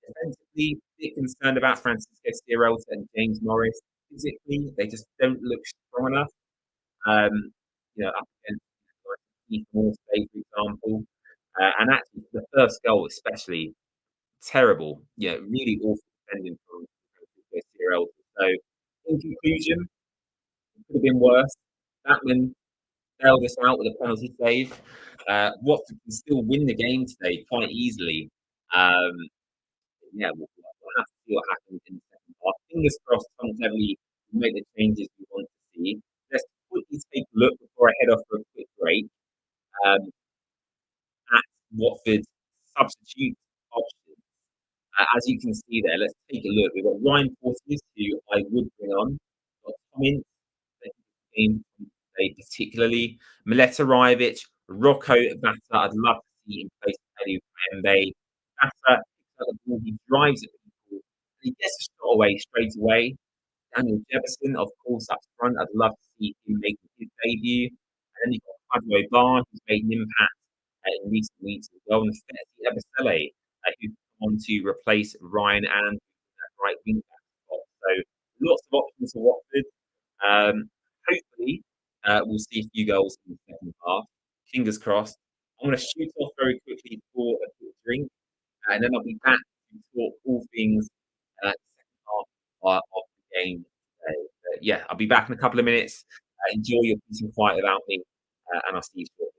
Defensively, a bit concerned about Francisco Sierralta and James Morris. Physically, they just don't look strong enough. Up against like Keith Morsay, for example. And actually, the first goal, especially, terrible. Really awful defending from Francisco Sierralta. So, in conclusion, it could have been worse. Batman bailed us out with a penalty save. Watford can still win the game today quite easily. Um, yeah, we'll have to see what happens in the second half. Fingers crossed, Tom Cleverley will make the changes we want to see. Let's quickly take a look before I head off for a quick break um, at Watford's substitute options. As you can see there, let's take a look. We've got Ryan Porteous, who I would bring on. We've got Tom Ince, game today particularly. Mileta Rajovic, Rocco Bata, I'd love to see in place of Eddie Mbe. Bata picks up the ball, he drives at people, and he gets a shot away straight away. Daniel Jefferson, of course, up front, I'd love to see him making his debut. And then you've got Fabio Barr, who's made an impact in recent weeks as well, and Fetty Ebesele, who's come on to replace Ryan and that right wing back spot. So lots of options for Watford. Hopefully, we'll see a few goals in the second half. Fingers crossed. I'm going to shoot off very quickly for a quick drink, and then I'll be back to talk all things second half of the game today. But yeah, I'll be back in a couple of minutes. Enjoy your peace and quiet without me, and I'll see you shortly.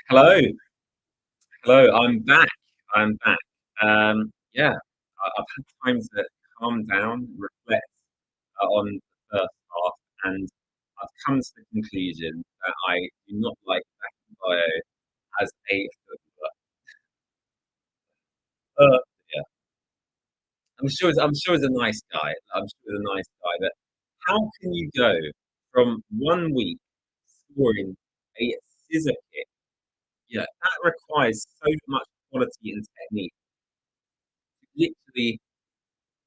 Hello, hello. I'm back. I'm back. Yeah, I've had time to calm down, reflect on the first half, and I've come to the conclusion that I do not like Bio as a footballer. Yeah, I'm sure he's a nice guy. I'm sure he's a nice guy, but how can you go from 1 week scoring a scissor kick? Yeah, that requires so much quality and technique. Literally,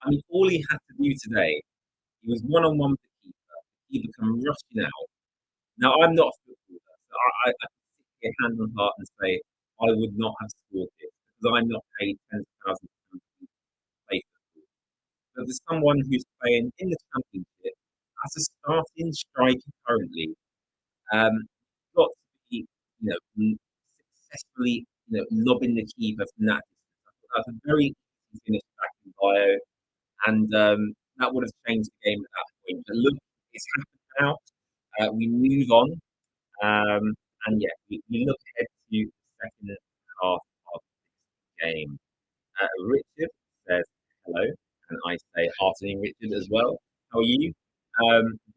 I mean, all he had to do today, he was one-on-one with the keeper. The keeper come rushing out. Now, I'm not a footballer, so I can sit here hand on heart and say I would not have scored this because I'm not paid £10,000 to play football. But there's someone who's playing in the Championship as a starting striker currently, got to be, successfully, lobbing the keeper from that distance. I thought that was a very easy finish back in Bio. And that would have changed the game at that point. But look, it's happened now. We move on, and yeah, we look ahead to the second half of the game. Richard says hello, and I say afternoon, Richard, as well. How are you?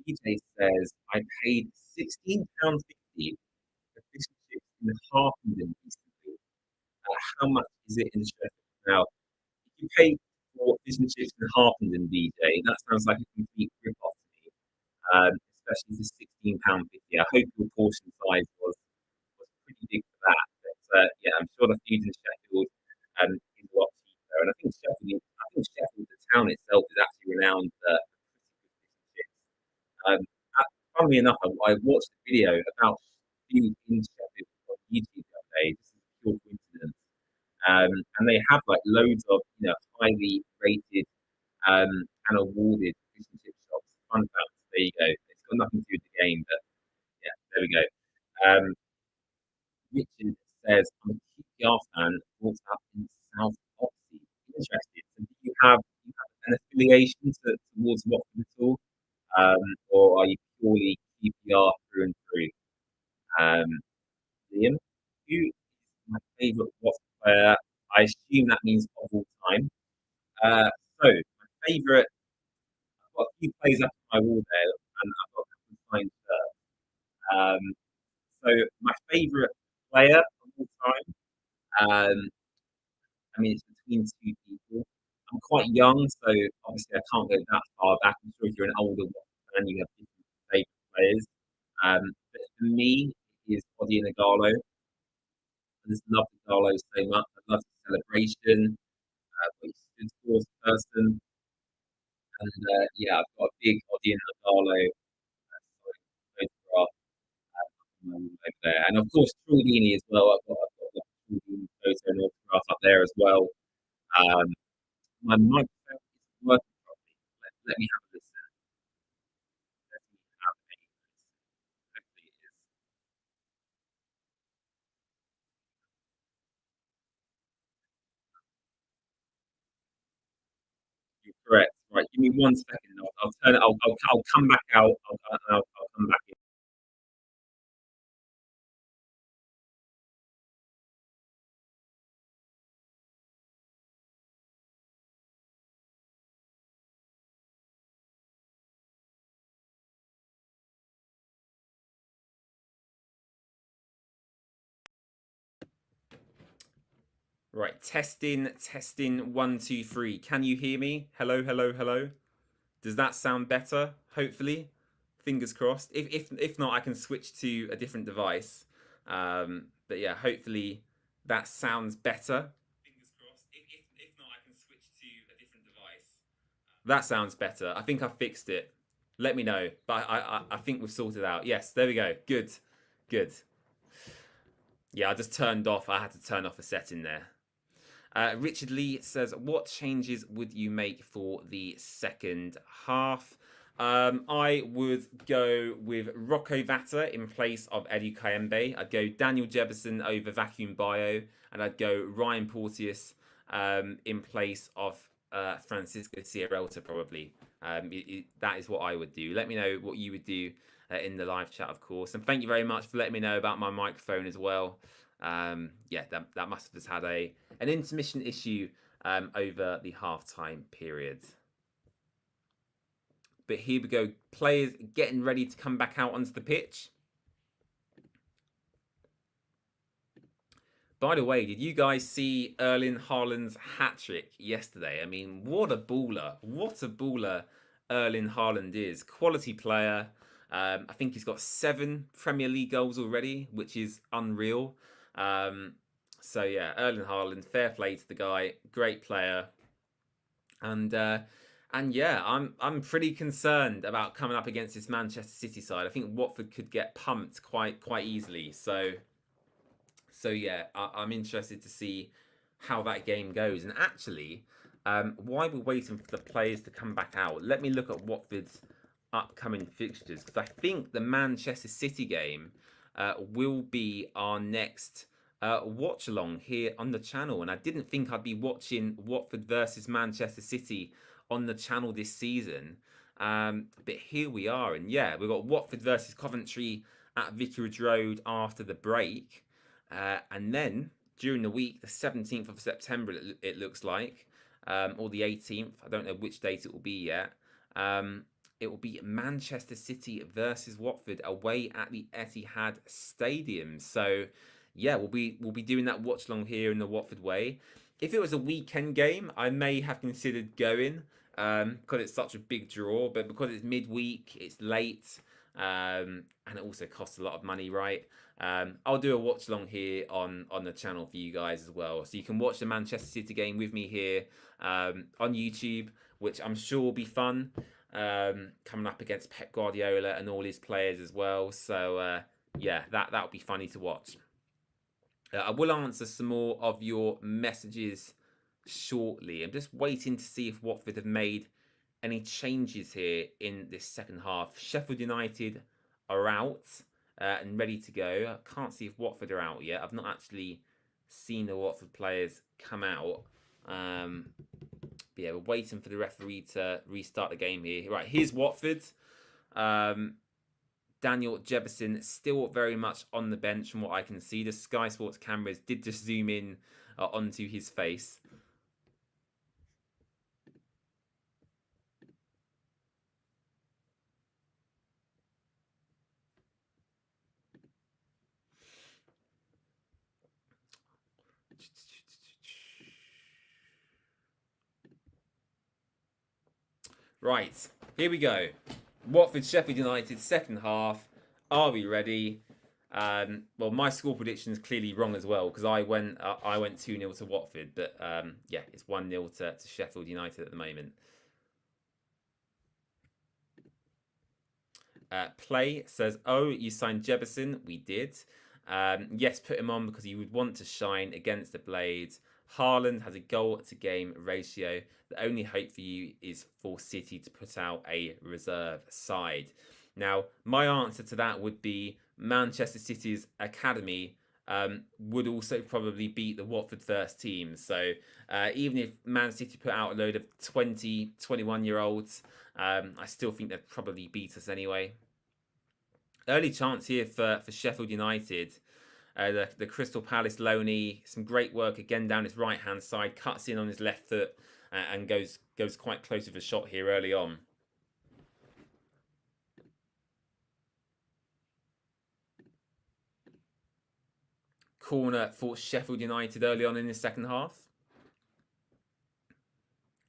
DJ says I paid £16.50 for fish and chips in Harpenden recently. How much is it in Sheffield now? If you pay for fish and chips and Harpenden DJ, that sounds like a complete rip-off to me, especially for £16.50. I hope your portion size was pretty big for that. But yeah, I'm sure the food in Sheffield is a lot cheaper. And I think Sheffield, the town itself, is actually renowned for pretty good fish and chips. Funnily enough, I watched a video about food in Sheffield on YouTube the other day. This is pure coincidence. And they have like loads of highly rated um, and awarded fish and chip shops. Fun fact, there you go. It's got nothing to do with the game, but yeah, there we go. Um, Richard says, I'm a QPR fan, brought up in South Oxley. Interested. So do you have an affiliation towards Watford at all? Or are you purely QPR through and through? Um, Liam, who is my favourite Watford player? I assume that means of all time. Uh, so my favourite, I've got a few plays up on my wall there, and I've got a couple of signed shirts. So my favourite player of all time, I mean, it's between two people. I'm quite young, so obviously I can't go that far back. I'm sure if you're an older fan, you have different favourite players. But for me, it is Odi Nagalo. I just love Nagalo so much. I love the celebration, what he stood for as a person. And yeah, I've got a big Odi Nagalo photograph over there. And of course, Trudini as well. I've got the Trudini photo and autograph up there as well. Um, my microphone is working properly. Let me have a listen. Let me have a listen. Hopefully it is. You're correct. Right, give me 1 second. I'll turn it. I'll come back out. I'll come back in. Right, testing, testing, one, two, three. Can you hear me? Hello, hello, hello. Does that sound better? Hopefully, fingers crossed. If not, I can switch to a different device. But yeah, hopefully that sounds better. Fingers crossed. If not, I can switch to a different device. That sounds better. I think I fixed it. Let me know. But I think we've sorted out. Yes, there we go. Good, good. Yeah, I just turned off. I had to turn off a setting there. Richard Lee says, what changes would you make for the second half? I would go with Rocco Vata in place of Eddie Kayembe. I'd go Daniel Jefferson over Vacuum Bio, and I'd go Ryan Porteous in place of Francisco Sierralta, probably. That is what I would do. Let me know what you would do in the live chat, of course. And thank you very much for letting me know about my microphone as well. Yeah, that must have just had an intermission issue over the half-time period. But here we go. Players getting ready to come back out onto the pitch. By the way, did you guys see Erling Haaland's hat-trick yesterday? I mean, what a baller. What a baller Erling Haaland is. Quality player. I think he's got 7 Premier League goals already, which is unreal. So yeah, Erling Haaland, fair play to the guy. Great player. And yeah, I'm pretty concerned about coming up against this Manchester City side. I think Watford could get pumped quite easily. So yeah, I'm interested to see how that game goes. And actually, while we're waiting for the players to come back out, let me look at Watford's upcoming fixtures, because I think the Manchester City game will be our next watch along here on the channel. And I didn't think I'd be watching Watford versus Manchester City on the channel this season. But here we are. And yeah, we've got Watford versus Coventry at Vicarage Road after the break. And then during the week, the 17th of September, it looks like, or the 18th, I don't know which date it will be yet. It will be Manchester City versus Watford away at the Etihad Stadium. So yeah, we'll be doing that watch along here in the Watford way. If it was a weekend game, I may have considered going because it's such a big draw, but because it's midweek, it's late. And it also costs a lot of money, right? I'll do a watch along here on the channel for you guys as well, so you can watch the Manchester City game with me here on YouTube, which I'm sure will be fun. Coming up against Pep Guardiola and all his players as well. So yeah, that'll be funny to watch. I will answer some more of your messages shortly. I'm just waiting to see if Watford have made any changes here in this second half. Sheffield United are out and ready to go. I can't see if Watford are out yet. I've not actually seen the Watford players come out. But yeah, we're waiting for the referee to restart the game here. Right, here's Watford. Daniel Jefferson still very much on the bench from what I can see. The Sky Sports cameras did just zoom in onto his face. Right, here we go. Watford, Sheffield United, second half. Are we ready? Well, my score prediction is clearly wrong as well, because I went 2-0 to Watford, but yeah, it's 1-0 to Sheffield United at the moment. Play says, oh, you signed Jefferson. We did. Yes, put him on because he would want to shine against the Blades. Haaland has a goal to game ratio. The only hope for you is for City to put out a reserve side. Now, my answer to that would be Manchester City's academy would also probably beat the Watford first team. So even if Man City put out a load of 20, 21-year-olds, I still think they'd probably beat us anyway. Early chance here for Sheffield United. The Crystal Palace loanee, some great work again down his right-hand side, cuts in on his left foot and goes quite close with a shot here early on. Corner for Sheffield United early on in the second half.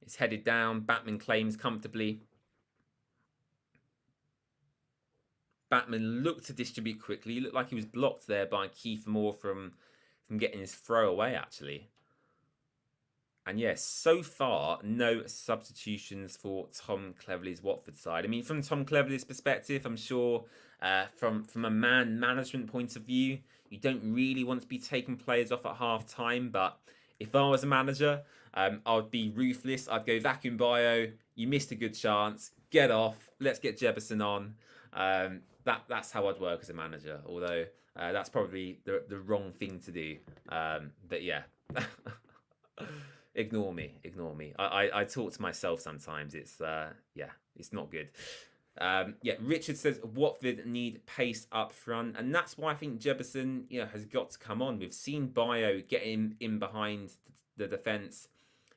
It's headed down. Batman claims comfortably. Batman looked to distribute quickly. He looked like he was blocked there by Keith Moore from getting his throw away, actually. And yes, so far, no substitutions for Tom Cleverley's Watford side. I mean, from Tom Cleverley's perspective, I'm sure from a man management point of view, you don't really want to be taking players off at half time. But if I was a manager, I'd be ruthless. I'd go vacuum bio. You missed a good chance. Get off. Let's get Jefferson on. That's how I'd work as a manager. Although that's probably the wrong thing to do. But yeah. Ignore me. I talk to myself sometimes. It's yeah, it's not good. Yeah, Richard says Watford need pace up front, and that's why I think Jefferson, has got to come on. We've seen Bio getting in behind the defence,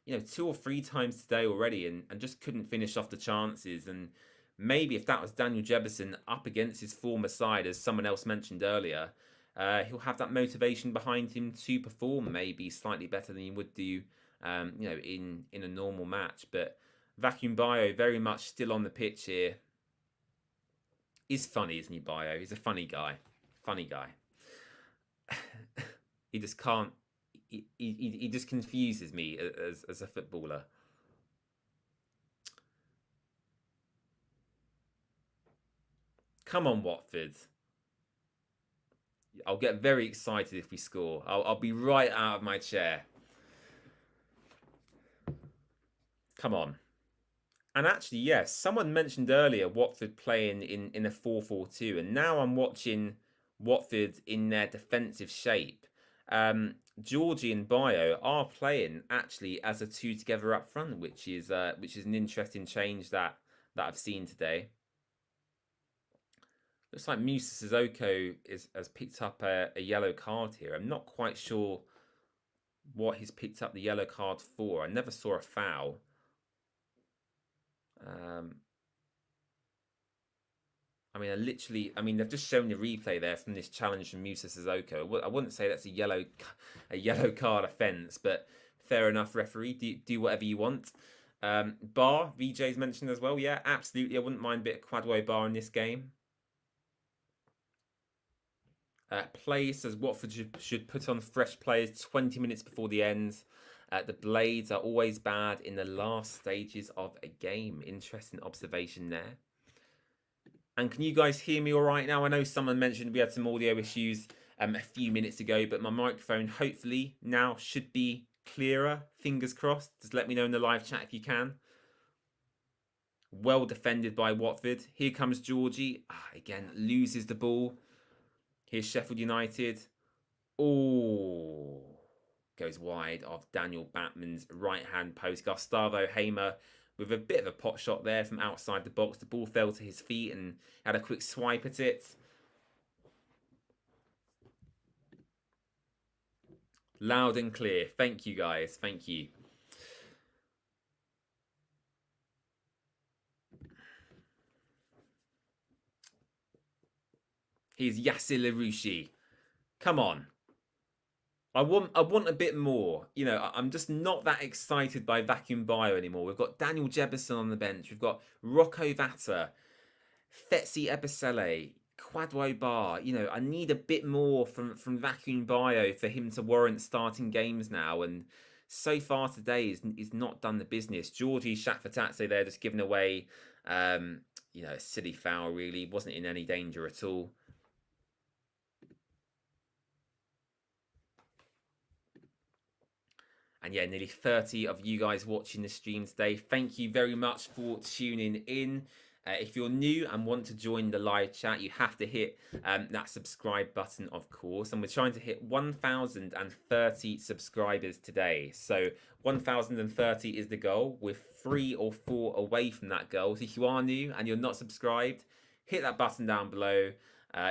2 or 3 times today already, and just couldn't finish off the chances. And maybe if that was Daniel Jefferson up against his former side, as someone else mentioned earlier, he'll have that motivation behind him to perform maybe slightly better than he would do, in a normal match. But Vacuum Bio very much still on the pitch here. He's funny, isn't he, Bio? He's a funny guy. Funny guy. He just can't. He just confuses me as a footballer. Come on, Watford. I'll get very excited if we score. I'll be right out of my chair. Come on. And actually, yes, someone mentioned earlier Watford playing in a 4-4-2, and now I'm watching Watford in their defensive shape. Georgie and Bio are playing actually as a 2 together up front, which is an interesting change that I've seen today. Looks like Musa Sissoko has picked up a yellow card here. I'm not quite sure what he's picked up the yellow card for. I never saw a foul. They've just shown the replay there from this challenge from Musa Sissoko. I wouldn't say that's a yellow card offence, but fair enough, referee. Do whatever you want. Bar, VJ's mentioned as well. Yeah, absolutely. I wouldn't mind a bit of Quadwo Bar in this game. Play says Watford should put on fresh players 20 minutes before the end. The Blades are always bad in the last stages of a game. Interesting observation there. And can you guys hear me all right now? I know someone mentioned we had some audio issues a few minutes ago, but my microphone hopefully now should be clearer. Fingers crossed. Just let me know in the live chat if you can. Well defended by Watford. Here comes Georgie. Again, loses the ball. Here's Sheffield United. Oh, goes wide of Daniel Batman's right-hand post. Gustavo Hamer with a bit of a pot shot there from outside the box. The ball fell to his feet and had a quick swipe at it. Loud and clear. Thank you, guys. Thank you. Here's Yassir Larouchi. Come on. I want a bit more. I'm just not that excited by Vacuum Bio anymore. We've got Daniel Jefferson on the bench. We've got Rocco Vata, Fetsi Ebisele, Quadwo Bar. I need a bit more from Vacuum Bio for him to warrant starting games now. And so far today, he's not done the business. Georgie Shakfatatse there just giving away, a silly foul really. Wasn't in any danger at all. And yeah, nearly 30 of you guys watching the stream today. Thank you very much for tuning in. If you're new and want to join the live chat, you have to hit that subscribe button, of course. And we're trying to hit 1,030 subscribers today. So 1,030 is the goal. We're 3 or 4 away from that goal. So if you are new and you're not subscribed, hit that button down below.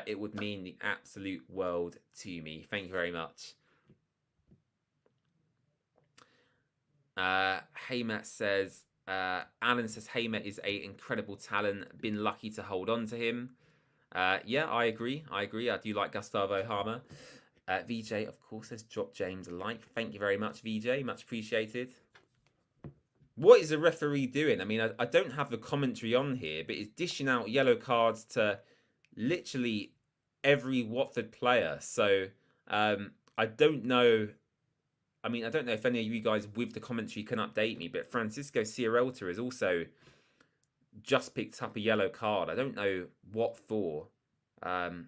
It would mean the absolute world to me. Thank you very much. Haymat says, Alan says Haymat is an incredible talent. Been lucky to hold on to him. Yeah, I agree. I do like Gustavo Hamer. VJ, of course, says drop James a like. Thank you very much, VJ. Much appreciated. What is the referee doing? I don't have the commentary on here, but it's dishing out yellow cards to literally every Watford player. So I don't know. I don't know if any of you guys with the commentary can update me, but Francisco Sierralta has also just picked up a yellow card. I don't know what for. They're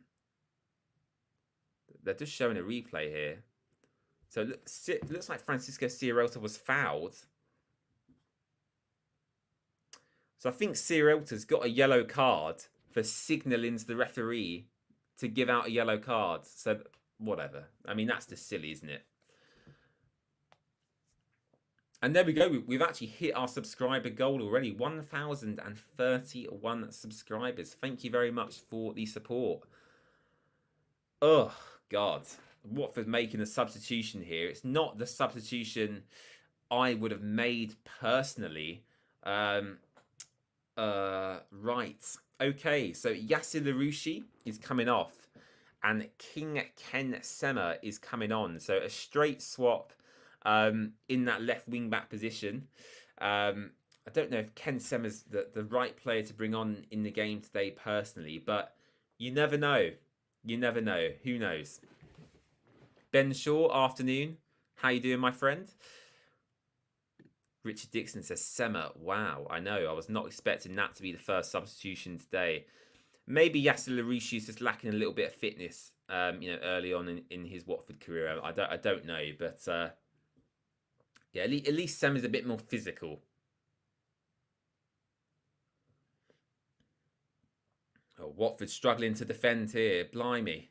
just showing a replay here. So it looks like Francisco Sierralta was fouled. So I think Sierralta's got a yellow card for signalling to the referee to give out a yellow card. So whatever. That's just silly, isn't it? And there we go. We've actually hit our subscriber goal already. 1,031 subscribers. Thank you very much for the support. Oh, God. Watford making a substitution here. It's not the substitution I would have made personally. Right. Okay, so Yassir Larouchi is coming off. And King Ken Sema is coming on. So a straight swap in that left wing back position. I don't know if Ken Sema's the right player to bring on in the game today personally, but you never know. You never know. Who knows? Ben Shaw, afternoon. How you doing, my friend? Richard Dixon says Sema. Wow, I know. I was not expecting that to be the first substitution today. Maybe Yassir Larouchi is just lacking a little bit of fitness, early on in his Watford career. I don't know, but yeah, at least Sam is a bit more physical. Oh, Watford struggling to defend here. Blimey.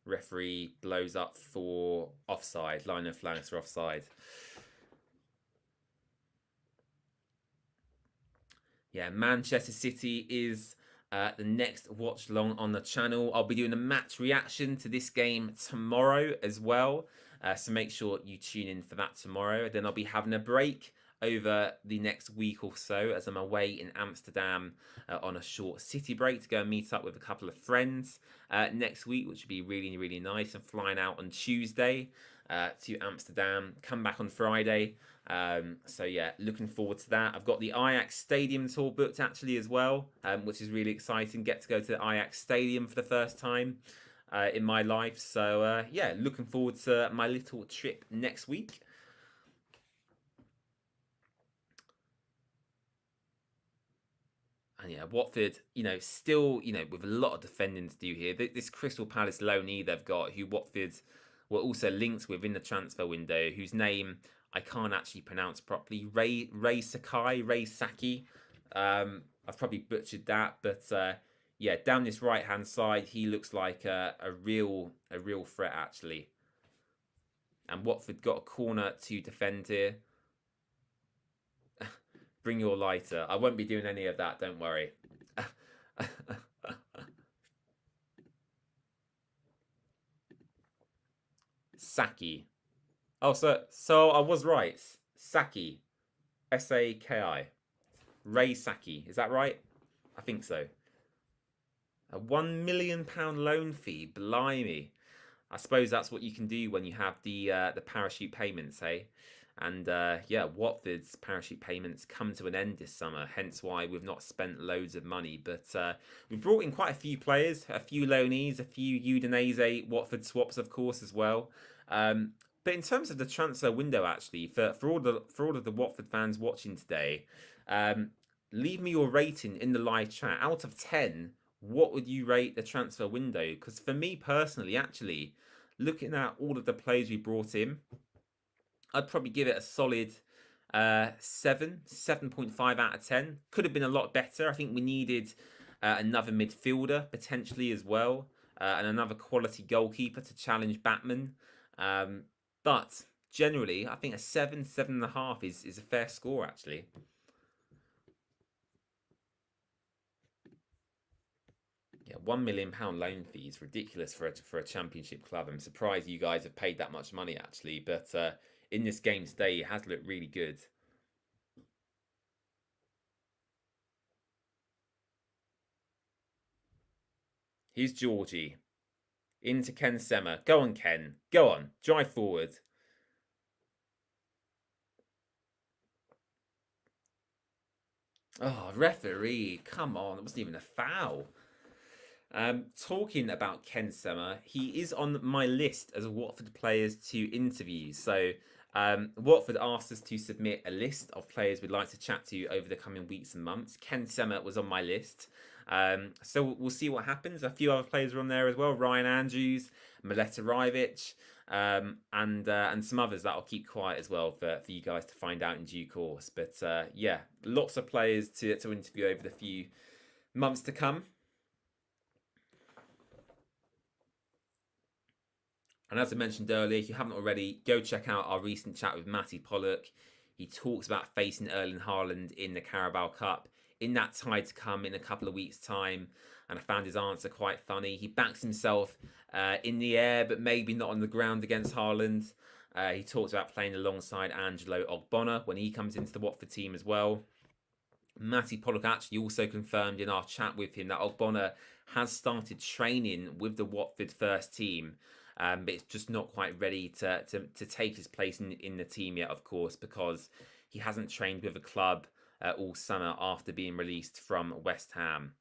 Referee blows up for offside. Line of flags for offside. Yeah, Manchester City is the next watch long on the channel. I'll be doing a match reaction to this game tomorrow as well. So make sure you tune in for that tomorrow. Then I'll be having a break over the next week or so as I'm away in Amsterdam on a short city break to go and meet up with a couple of friends next week, which would be really, really nice. I'm flying out on Tuesday to Amsterdam, come back on Friday. So yeah, looking forward to that. I've got the Ajax Stadium tour booked actually as well, which is really exciting. Get to go to the Ajax Stadium for the first time in my life. So yeah, looking forward to my little trip next week. And yeah, Watford, still, with a lot of defending to do here. This Crystal Palace loanee they've got, who Watford were also linked with in the transfer window, whose name I can't actually pronounce properly. Ray Saki. I've probably butchered that, but yeah, down this right hand side, he looks like a real threat actually. And Watford got a corner to defend here. Bring your lighter. I won't be doing any of that, don't worry. Saki. Oh, so I was right. Saki. Saki. Ray Saki. Is that right? I think so. A £1 million loan fee. Blimey. I suppose that's what you can do when you have the parachute payments, hey? And yeah, Watford's parachute payments come to an end this summer, hence why we've not spent loads of money. But we brought in quite a few players, a few loanees, a few Udinese Watford swaps, of course, as well. But in terms of the transfer window, actually, for all of the Watford fans watching today, leave me your rating in the live chat. Out of 10, what would you rate the transfer window? Because for me personally, actually, looking at all of the players we brought in, I'd probably give it a solid 7.5 out of 10. Could have been a lot better. I think we needed another midfielder potentially as well, and another quality goalkeeper to challenge Batman. But generally, I think a 7.5 is a fair score actually. Yeah, £1 million loan fee is ridiculous for a championship club. I'm surprised you guys have paid that much money actually, but in this game today, it has looked really good. Here's Georgie. Into Ken Sema. Go on, Ken. Go on. Drive forward. Oh, referee. Come on. It wasn't even a foul. Talking about Ken Sema, he is on my list as Watford players to interview. So Watford asked us to submit a list of players we'd like to chat to over the coming weeks and months. Ken Sema was on my list. So we'll see what happens. A few other players are on there as well. Ryan Andrews, Mileta Rivic, and some others that I'll keep quiet as well for you guys to find out in due course. But yeah, lots of players to interview over the few months to come. And as I mentioned earlier, if you haven't already, go check out our recent chat with Matty Pollock. He talks about facing Erling Haaland in the Carabao Cup in that tie to come in a couple of weeks' time. And I found his answer quite funny. He backs himself in the air, but maybe not on the ground against Haaland. He talks about playing alongside Angelo Ogbonna when he comes into the Watford team as well. Matty Pollock actually also confirmed in our chat with him that Ogbonna has started training with the Watford first team, but it's just not quite ready to take his place in the team yet, of course, because he hasn't trained with a club all summer after being released from West Ham.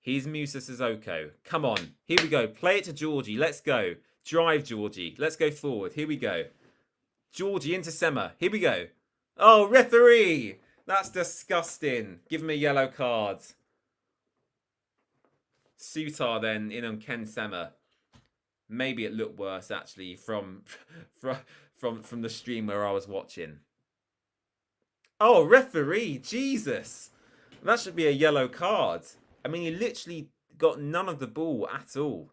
Here's Musa Sissoko. Come on. Here we go. Play it to Georgie. Let's go. Drive, Georgie. Let's go forward. Here we go. Georgie into Sema. Here we go. Oh, referee! That's disgusting. Give him a yellow card. Sutar then in on Ken Sema. Maybe it looked worse actually from the stream where I was watching. Oh, referee! Jesus! That should be a yellow card. I mean, he literally got none of the ball at all.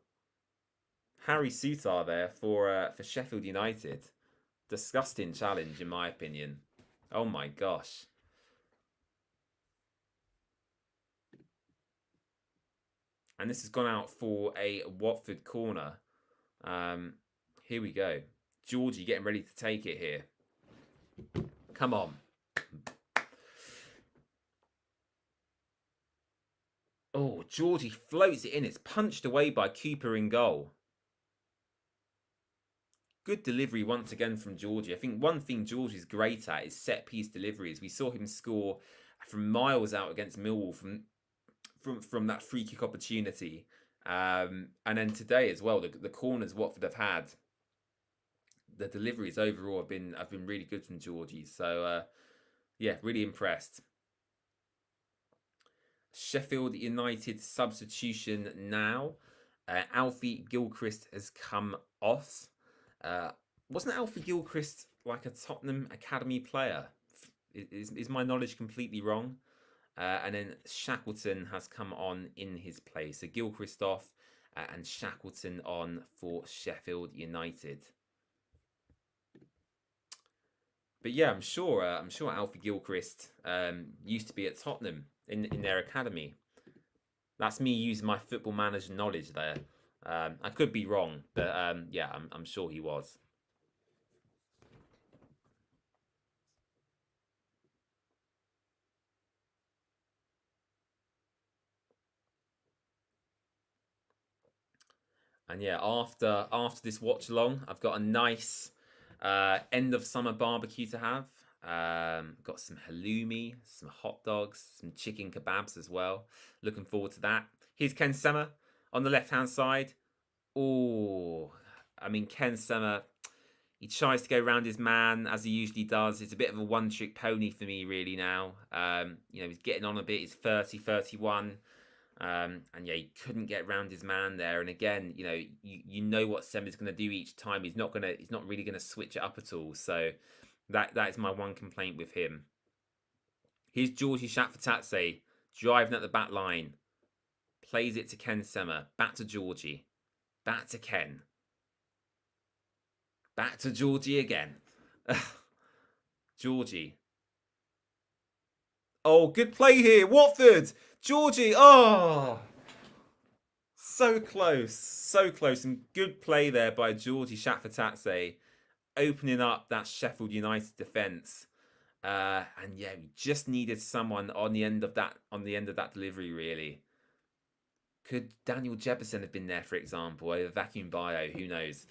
Harry Sutar there for Sheffield United. Disgusting challenge, in my opinion. Oh my gosh. And this has gone out for a Watford corner. Here we go. Georgie getting ready to take it here. Come on. Oh, Georgie floats it in. It's punched away by Cooper in goal. Good delivery once again from Georgie. I think one thing Georgie's great at is set-piece deliveries. We saw him score from miles out against Millwall from that free kick opportunity. And then today as well, the corners Watford have had, the deliveries overall have been really good from Georgie. So yeah, really impressed. Sheffield United substitution now. Alfie Gilchrist has come off. Wasn't Alfie Gilchrist like a Tottenham Academy player? Is my knowledge completely wrong? And then Shackleton has come on in his place. So Gilchrist off and Shackleton on for Sheffield United. But yeah, I'm sure Alfie Gilchrist used to be at Tottenham in their academy. That's me using my Football Manager knowledge there. I could be wrong, but yeah, I'm sure he was. And yeah, after this watch along, I've got a nice end of summer barbecue to have. Got some halloumi, some hot dogs, some chicken kebabs as well. Looking forward to that. Here's Ken Sema on the left hand side. Oh, I mean, Ken Sema, he tries to go around his man as he usually does. It's a bit of a one-trick pony for me really now. You know, he's getting on a bit. He's 30, 31. And yeah, he couldn't get around his man there. And again, you know, you know what Sema's going to do each time. He's not really going to switch it up at all. So that is my one complaint with him. Here's Georgie Shakfatatse driving at the back line. Plays it to Ken Sema. Back to Georgie. Back to Ken. Back to Georgie again. Georgie. Oh, good play here. Watford. Georgie. Oh. So close. So close. And good play there by Georgie Shakfatatse. Opening up that Sheffield United defence. And yeah, we just needed someone on the end of that delivery, really. Could Daniel Jefferson have been there, for example, over Vacuum Bio? Who knows?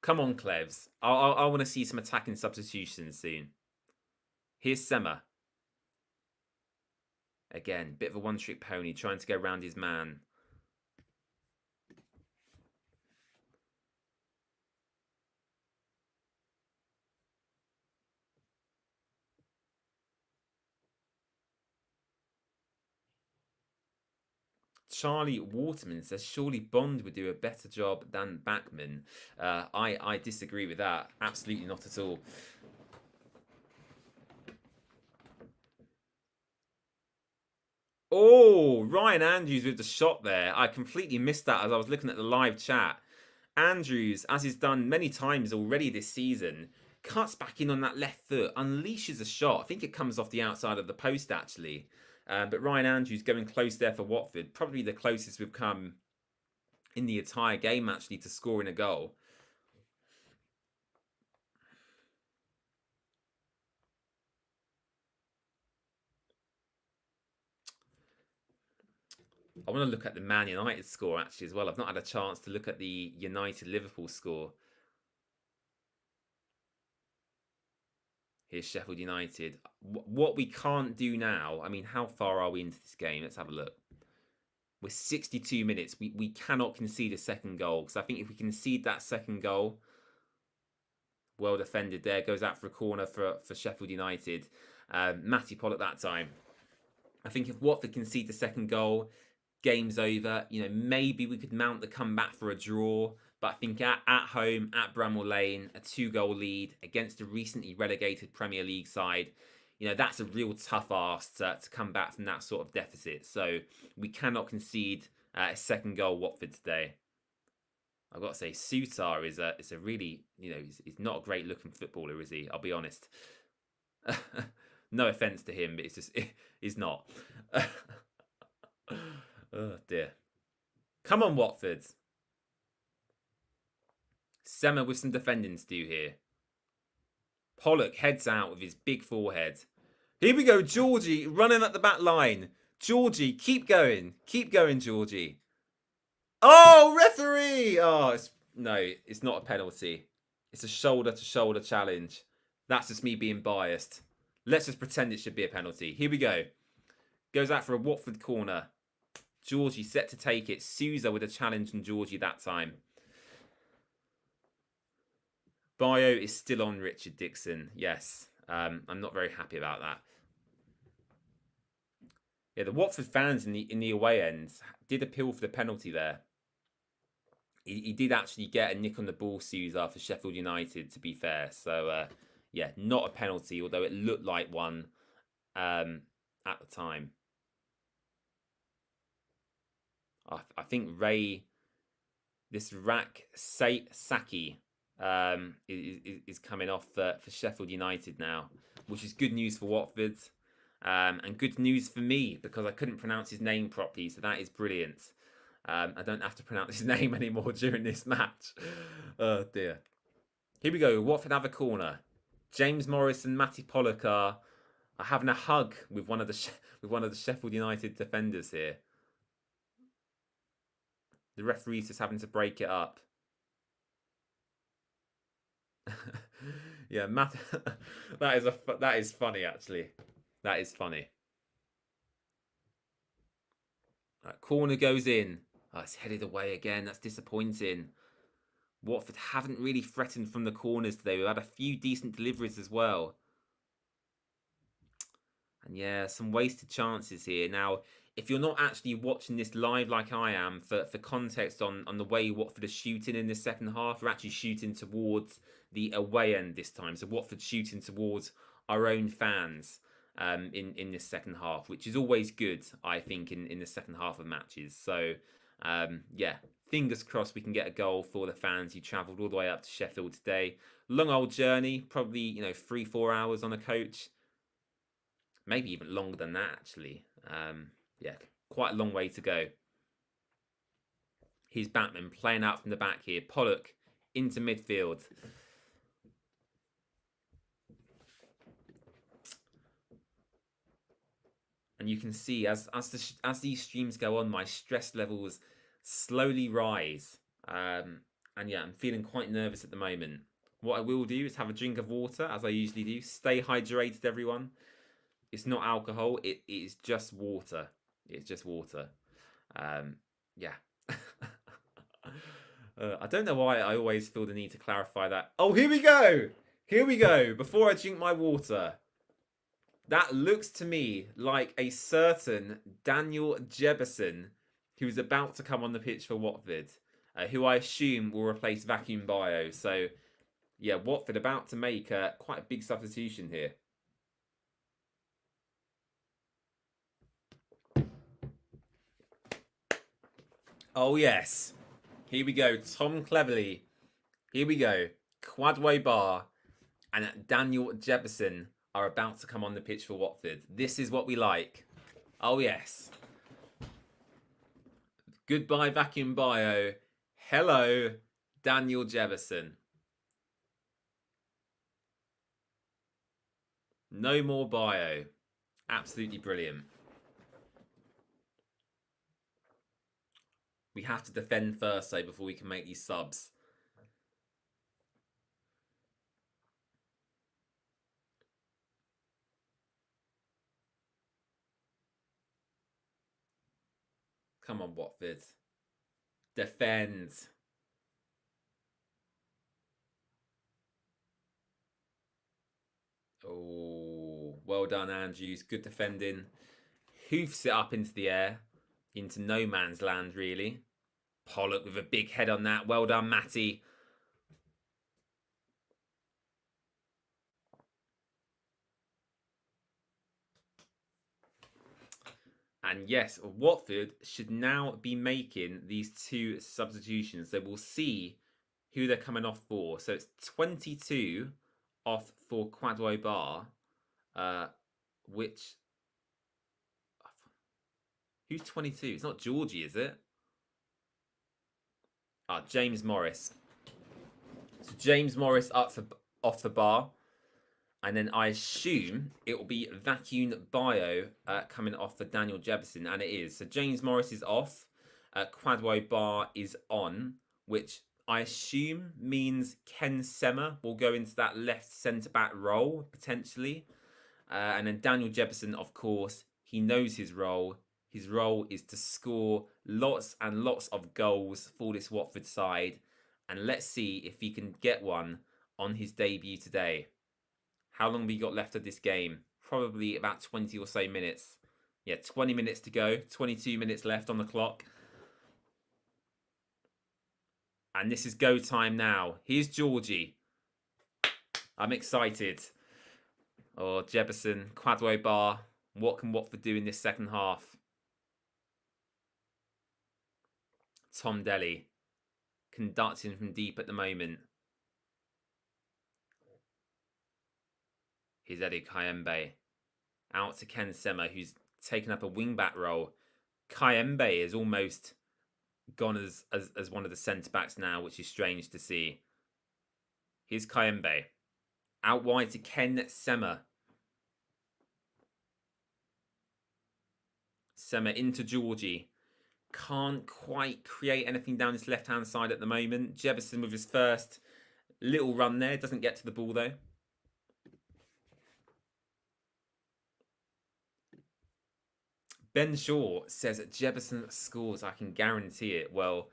Come on, Clevs. I want to see some attacking substitutions soon. Here's Sema. Again, bit of a one-trick pony, trying to go around his man. Charlie Waterman says, surely Bond would do a better job than Bachmann. I disagree with that. Absolutely not at all. Oh, Oh, Ryan Andrews with the shot there. I completely missed that as I was looking at the live chat. Andrews, as he's done many times already this season, cuts back in on that left foot, unleashes a shot. I think it comes off the outside of the post, actually. But Ryan Andrews going close there for Watford. Probably the closest we've come in the entire game, actually, to scoring a goal. I want to look at the Man United score, actually, as well. I've not had a chance to look at the United-Liverpool score. Here's Sheffield United. What we can't do now, I mean, how far are we into this game? Let's have a look. We're 62 minutes. We cannot concede a second goal. Because I think if we concede that second goal, well defended there, goes out for a corner for Sheffield United. Matty Pollock that time. I think if Watford concede the second goal, game's over. You know, maybe we could mount the comeback for a draw. But I think at home, at Bramall Lane, a 2-goal lead against a recently relegated Premier League side, you know, that's a real tough ask to come back from that sort of deficit. So we cannot concede a second goal, Watford, today. I've got to say, Sutar is a really, you know, he's not a great looking footballer, is he? I'll be honest. No offence to him, but it's just, he's not. Oh, dear. Come on, Watford. Sema with some defending to do here. Pollock heads out with his big forehead. Here we go, Georgie running at the back line. Georgie, keep going. Keep going, Georgie. Oh, referee! Oh, it's not a penalty. It's a shoulder-to-shoulder challenge. That's just me being biased. Let's just pretend it should be a penalty. Here we go. Goes out for a Watford corner. Georgie set to take it. Sousa with a challenge on Georgie that time. Bio is still on Richard Dixon. Yes. I'm not very happy about that. Yeah, the Watford fans in the away end did appeal for the penalty there. He did actually get a nick on the ball, Sousa, for Sheffield United, to be fair. So, yeah, not a penalty, although it looked like one at the time. I think this Rak Saki is coming off for Sheffield United now, which is good news for Watford. And good news for me, because I couldn't pronounce his name properly, so that is brilliant. I don't have to pronounce his name anymore during this match. Oh, dear. Here we go. Watford have a corner. James Morris and Matty Pollock are having a hug with one of the Sheffield United defenders here. The referee's just having to break it up. Yeah, Matt. that is funny, actually. That is funny. Corner goes in. Oh, it's headed away again. That's disappointing. Watford haven't really threatened from the corners today. We've had a few decent deliveries as well. And yeah, some wasted chances here. Now, if you're not actually watching this live like I am, for context on the way Watford are shooting in the second half, we're actually shooting towards the away end this time. So Watford shooting towards our own fans in this second half, which is always good, I think, in the second half of matches. So, yeah, fingers crossed we can get a goal for the fans who travelled all the way up to Sheffield today. Long old journey, probably, 3-4 hours on a coach. Maybe even longer than that, actually. Yeah, quite a long way to go. Here's Batman playing out from the back here. Pollock into midfield. And you can see as these streams go on, my stress levels slowly rise. And yeah, I'm feeling quite nervous at the moment. What I will do is have a drink of water, as I usually do. Stay hydrated, everyone. It's not alcohol. It is just water. It's just water. Yeah. I don't know why I always feel the need to clarify that. Oh, here we go. Here we go. Before I drink my water. That looks to me like a certain Daniel Jebison who's about to come on the pitch for Watford, who I assume will replace Vacuum Bio. So, yeah, Watford about to make quite a big substitution here. Oh, yes. Here we go. Tom Cleverley. Here we go. Quadway Bar and Daniel Jefferson are about to come on the pitch for Watford. This is what we like. Oh, yes. Goodbye, Vacuum Bio. Hello, Daniel Jefferson. No more bio. Absolutely brilliant. We have to defend first, though, before we can make these subs. Come on, Watford. Defend. Oh, well done, Andrews. Good defending. Hoofs it up into the air. Into no man's land, really. Pollock with a big head on that. Well done, Matty. And yes, Watford should now be making these two substitutions. So we'll see who they're coming off for. So it's 22 off for Quadwo Bar, which... Who's 22? It's not Georgie, is it? Ah, James Morris. So James Morris up for off the bar. And then I assume it will be Vacuum Bio coming off for Daniel Jefferson. And it is. So James Morris is off. Quadwo Bar is on. Which I assume means Ken Sema will go into that left centre-back role, potentially. And then Daniel Jefferson, of course, he knows his role. His role is to score lots and lots of goals for this Watford side. And let's see if he can get one on his debut today. How long have we got left of this game? Probably about 20 or so minutes. Yeah, 20 minutes to go. 22 minutes left on the clock. And this is go time now. Here's Georgie. I'm excited. Oh, Jefferson, Quadwo Bar. What can Watford do in this second half? Tom Delly conducting from deep at the moment. Here's Eddie Kayembe. Out to Ken Sema, who's taken up a wing-back role. Kayembe is almost gone as one of the centre-backs now, which is strange to see. Here's Kayembe. Out wide to Ken Sema. Sema into Georgie. Can't quite create anything down his left-hand side at the moment. Jefferson with his first little run there. Doesn't get to the ball, though. Ben Shaw says Jefferson scores. I can guarantee it. Well,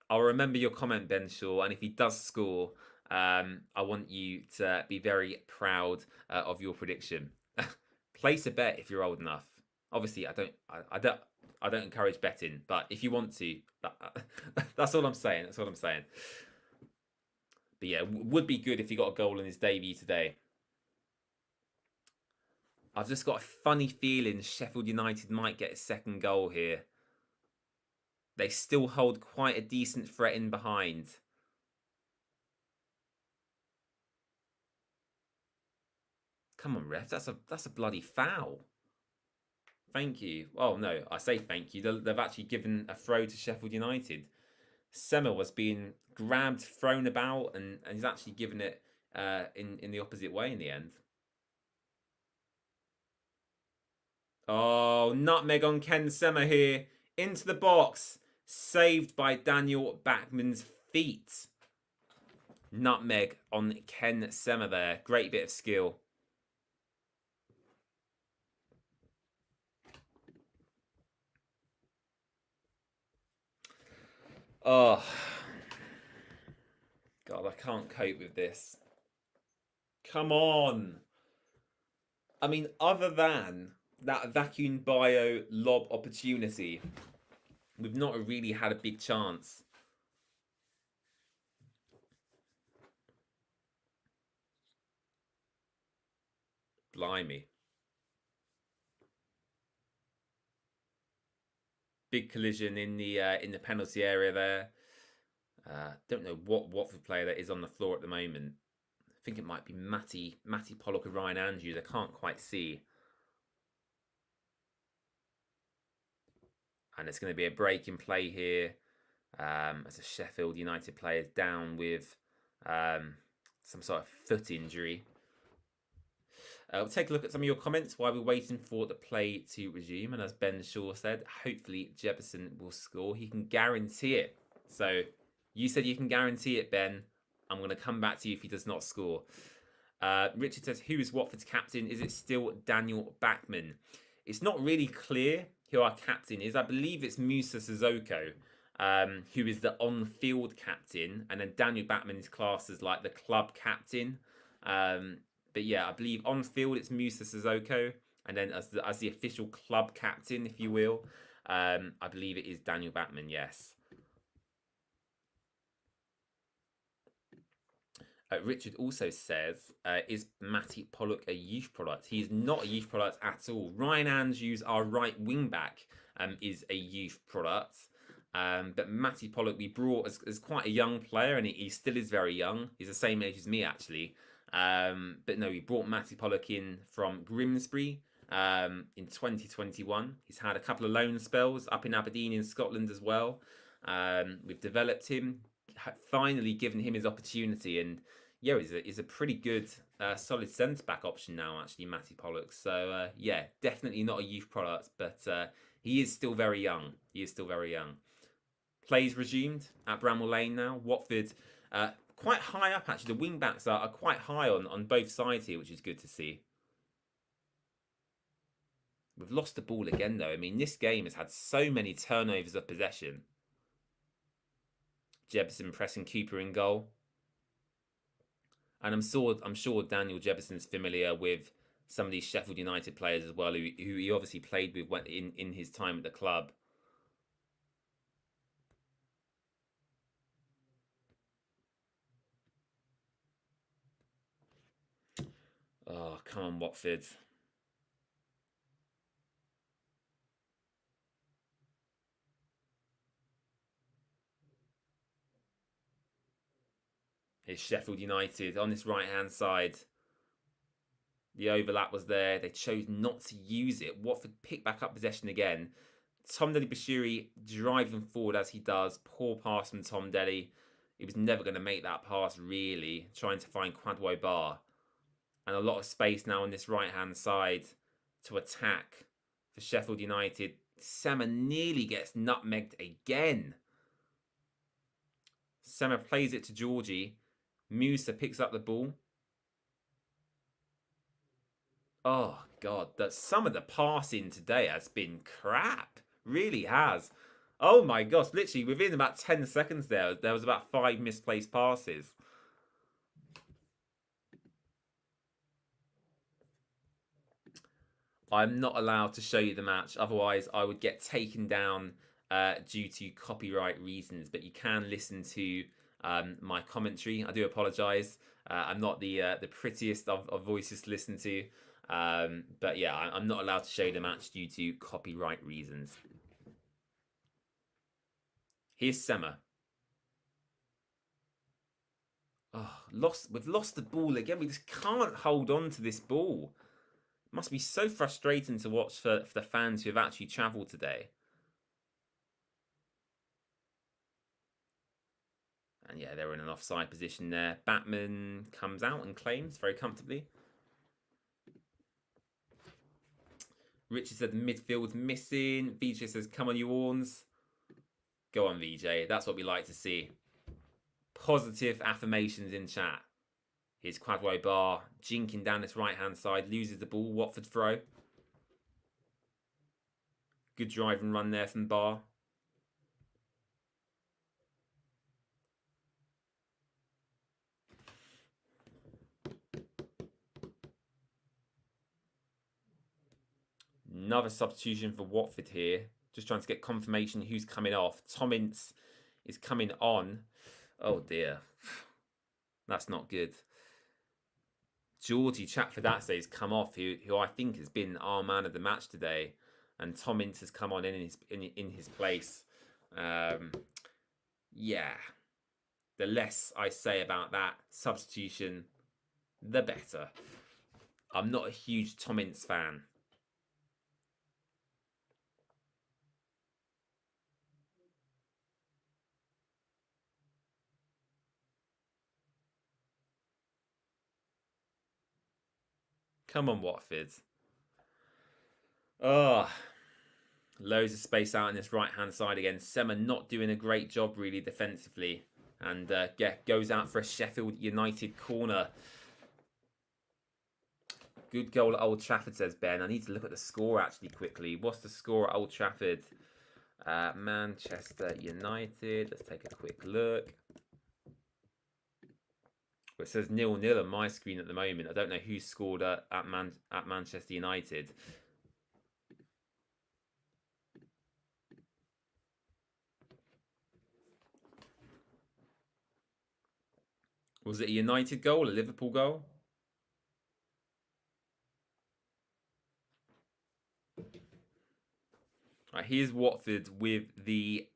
I'll remember your comment, Ben Shaw. And if he does score, I want you to be very proud of your prediction. Place a bet if you're old enough. Obviously, I don't encourage betting, but if you want to, that's all I'm saying. That's all I'm saying. But yeah, would be good if he got a goal in his debut today. I've just got a funny feeling Sheffield United might get a second goal here. They still hold quite a decent threat in behind. Come on, ref. That's a bloody foul. Thank you. Oh, no. I say thank you. They've actually given a throw to Sheffield United. Sema was being grabbed, thrown about, and he's actually given it in the opposite way in the end. Oh, nutmeg on Ken Sema here. Into the box. Saved by Daniel Backman's feet. Nutmeg on Ken Sema there. Great bit of skill. Oh. God, I can't cope with this. Come on. I mean, other than that Vacuum Bio lob opportunity, we've not really had a big chance. Blimey. Big collision in the penalty area there. Don't know what Watford player that is on the floor at the moment. I think it might be Matty Pollock or Ryan Andrews. I can't quite see. And it's going to be a break in play here as a Sheffield United player is down with some sort of foot injury. We'll take a look at some of your comments while we're waiting for the play to resume. And as Ben Shaw said, hopefully Jefferson will score. He can guarantee it. So you said you can guarantee it, Ben. I'm going to come back to you if he does not score. Richard says, who is Watford's captain? Is it still Daniel Bachmann? It's not really clear who our captain is. I believe it's Musa Sissoko, who is the on-field captain. And then Daniel Bachmann is classed as like the club captain. But yeah, I believe on field it's Musa Sissoko, and then as the official club captain, if you will, I believe it is Daniel Bachmann. Yes. Richard also says, is Matty Pollock a youth product? He is not a youth product at all. Ryan Andrews, our right wing back, is a youth product. But Matty Pollock we brought as quite a young player, and he still is very young. He's the same age as me, actually. But no, we brought Matty Pollock in from Grimsby in 2021. He's had a couple of loan spells up in Aberdeen in Scotland as well. We've developed him, finally given him his opportunity, and yeah, he's a pretty good, solid centre-back option now, actually, Matty Pollock. So yeah, definitely not a youth product, but he is still very young. He is still very young. Plays resumed at Bramall Lane now. Watford quite high up, actually. The wing-backs are quite high on both sides here, which is good to see. We've lost the ball again, though. I mean, this game has had so many turnovers of possession. Jefferson pressing Cooper in goal. And I'm sure Daniel Jefferson's familiar with some of these Sheffield United players as well, who he obviously played with in his time at the club. Oh, come on, Watford. Here's Sheffield United on this right-hand side. The overlap was there. They chose not to use it. Watford picked back up possession again. Tomdele Bashiri driving forward as he does. Poor pass from Tomdele. He was never going to make that pass, really. Trying to find Kwadwo Bar. And a lot of space now on this right-hand side to attack for Sheffield United. Sema nearly gets nutmegged again. Sema plays it to Georgie. Musa picks up the ball. Oh, God. Some of the passing today has been crap. Really has. Oh, my gosh. Literally, within about 10 seconds there was about 5 misplaced passes. I'm not allowed to show you the match. Otherwise, I would get taken down due to copyright reasons. But you can listen to my commentary. I do apologise. I'm not the prettiest of voices to listen to. But yeah, I'm not allowed to show you the match due to copyright reasons. Here's Sema. Oh, we've lost the ball again. We just can't hold on to this ball. It must be so frustrating to watch for the fans who have actually travelled today. And yeah, they're in an offside position there. Bachmann comes out and claims very comfortably. Richard said the midfield's missing. VJ says, come on, you Orns. Go on, VJ. That's what we like to see. Positive affirmations in chat. Here's Kwadwo Bar jinking down this right-hand side. Loses the ball. Watford throw. Good drive and run there from Bar. Another substitution for Watford here. Just trying to get confirmation who's coming off. Tom Ince is coming on. Oh dear. That's not good. Georgie Chatford-Atze's come off, who I think has been our man of the match today. and Tom Ince has come on in his place. Yeah, the less I say about that substitution, the better. I'm not a huge Tom Ince fan. Come on, Watford. Oh, loads of space out on this right-hand side again. Sema not doing a great job, really, defensively. And goes out for a Sheffield United corner. Good goal at Old Trafford, says Ben. I need to look at the score, actually, quickly. What's the score at Old Trafford? Manchester United. Let's take a quick look. Well, it says 0-0 on my screen at the moment. I don't know who scored at Manchester United. Was it a United goal, a Liverpool goal? Right, here's Watford with the...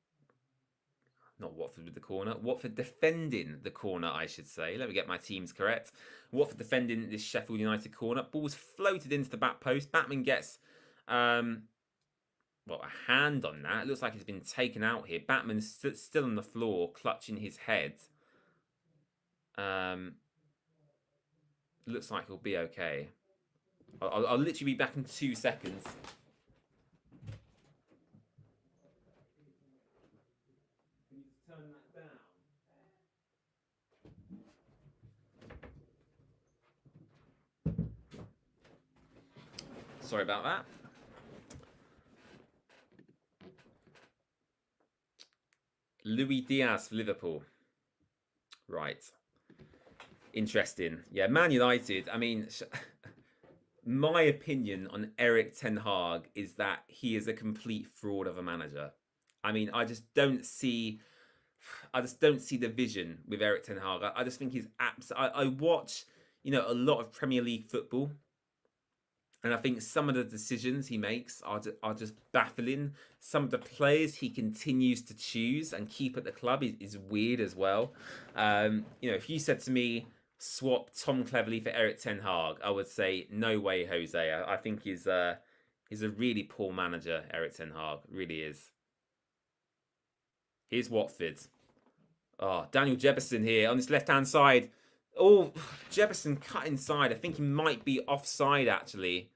Not Watford with the corner. Watford defending the corner, I should say. Let me get my teams correct. Watford defending this Sheffield United corner. Ball's floated into the back post. Batman gets... well, a hand on that. It looks like it's been taken out here. Batman's still on the floor, clutching his head. Looks like he'll be okay. I'll literally be back in 2 seconds. Can you just turn that down? Sorry about that. Luis Diaz for Liverpool. Right. Interesting. Yeah, Man United. I mean, my opinion on Erik ten Hag is that he is a complete fraud of a manager. I mean, I just don't see the vision with Erik ten Hag. I just think he's I watch, a lot of Premier League football, and I think some of the decisions he makes are just baffling. Some of the players he continues to choose and keep at the club is weird as well. If you said to me, swap Tom Cleverley for Erik ten Hag, I would say, no way, Jose. I think he's a really poor manager, Erik ten Hag. Really is. Here's Watford. Oh, Daniel Jefferson here on this left-hand side. Oh, Jefferson cut inside. I think he might be offside, actually.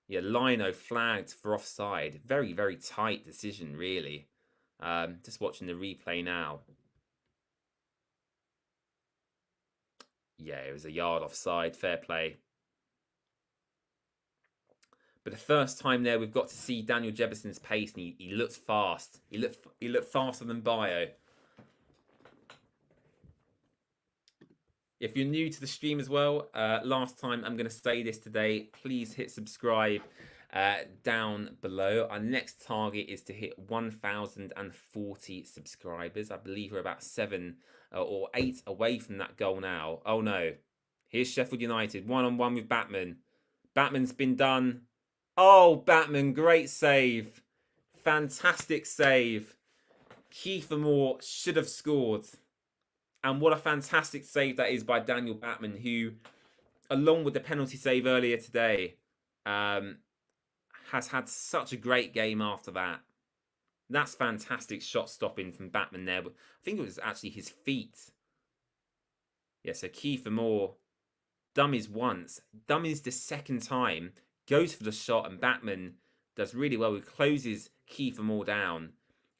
Yeah, Lino flagged for offside. Very, very tight decision, really. Just watching the replay now. Yeah, it was a yard offside. Fair play. But the first time there, we've got to see Daniel Jefferson's pace, and he looks fast. He looked faster than Bio. If you're new to the stream as well, last time, I'm going to say this today. Please hit subscribe down below. Our next target is to hit 1,040 subscribers. I believe we're about 7 or 8 away from that goal now. Oh no. Here's Sheffield United, one-on-one with Batman. Batman's been done. Oh, Batman, great save. Fantastic save. Kiefer Moore should have scored. And what a fantastic save that is by Daniel Batman, who, along with the penalty save earlier today, has had such a great game after that. That's fantastic shot stopping from Batman there. I think it was actually his feet. Yeah, so Kiefer Moore dummies once, dummies the second time, goes for the shot, and Batman does really well. He closes Kiefer Moore down.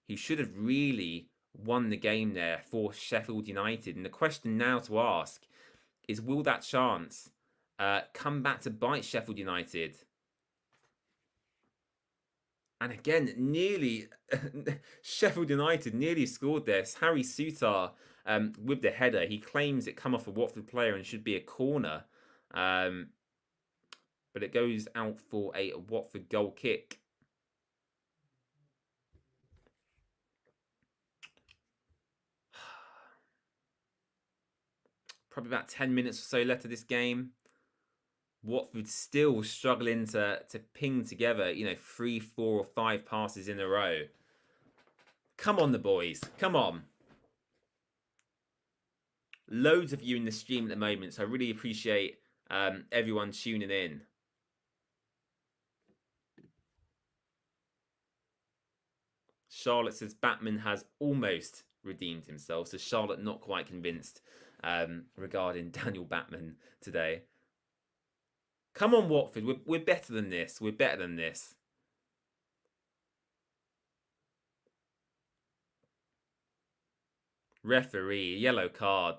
He should have really won the game there for Sheffield United. And the question now to ask is, will that chance come back to bite Sheffield United? And again, nearly Sheffield United nearly scored this. Harry Souttar with the header. He claims it come off a Watford player and should be a corner. But it goes out for a Watford goal kick. Probably about 10 minutes or so left of this game. Watford still struggling to ping together, 3, 4, or 5 passes in a row. Come on, the boys. Come on. Loads of you in the stream at the moment, so I really appreciate everyone tuning in. Charlotte says Batman has almost redeemed himself, so Charlotte not quite convinced regarding Daniel Batman today. Come on, Watford. We're better than this. We're better than this. Referee, yellow card.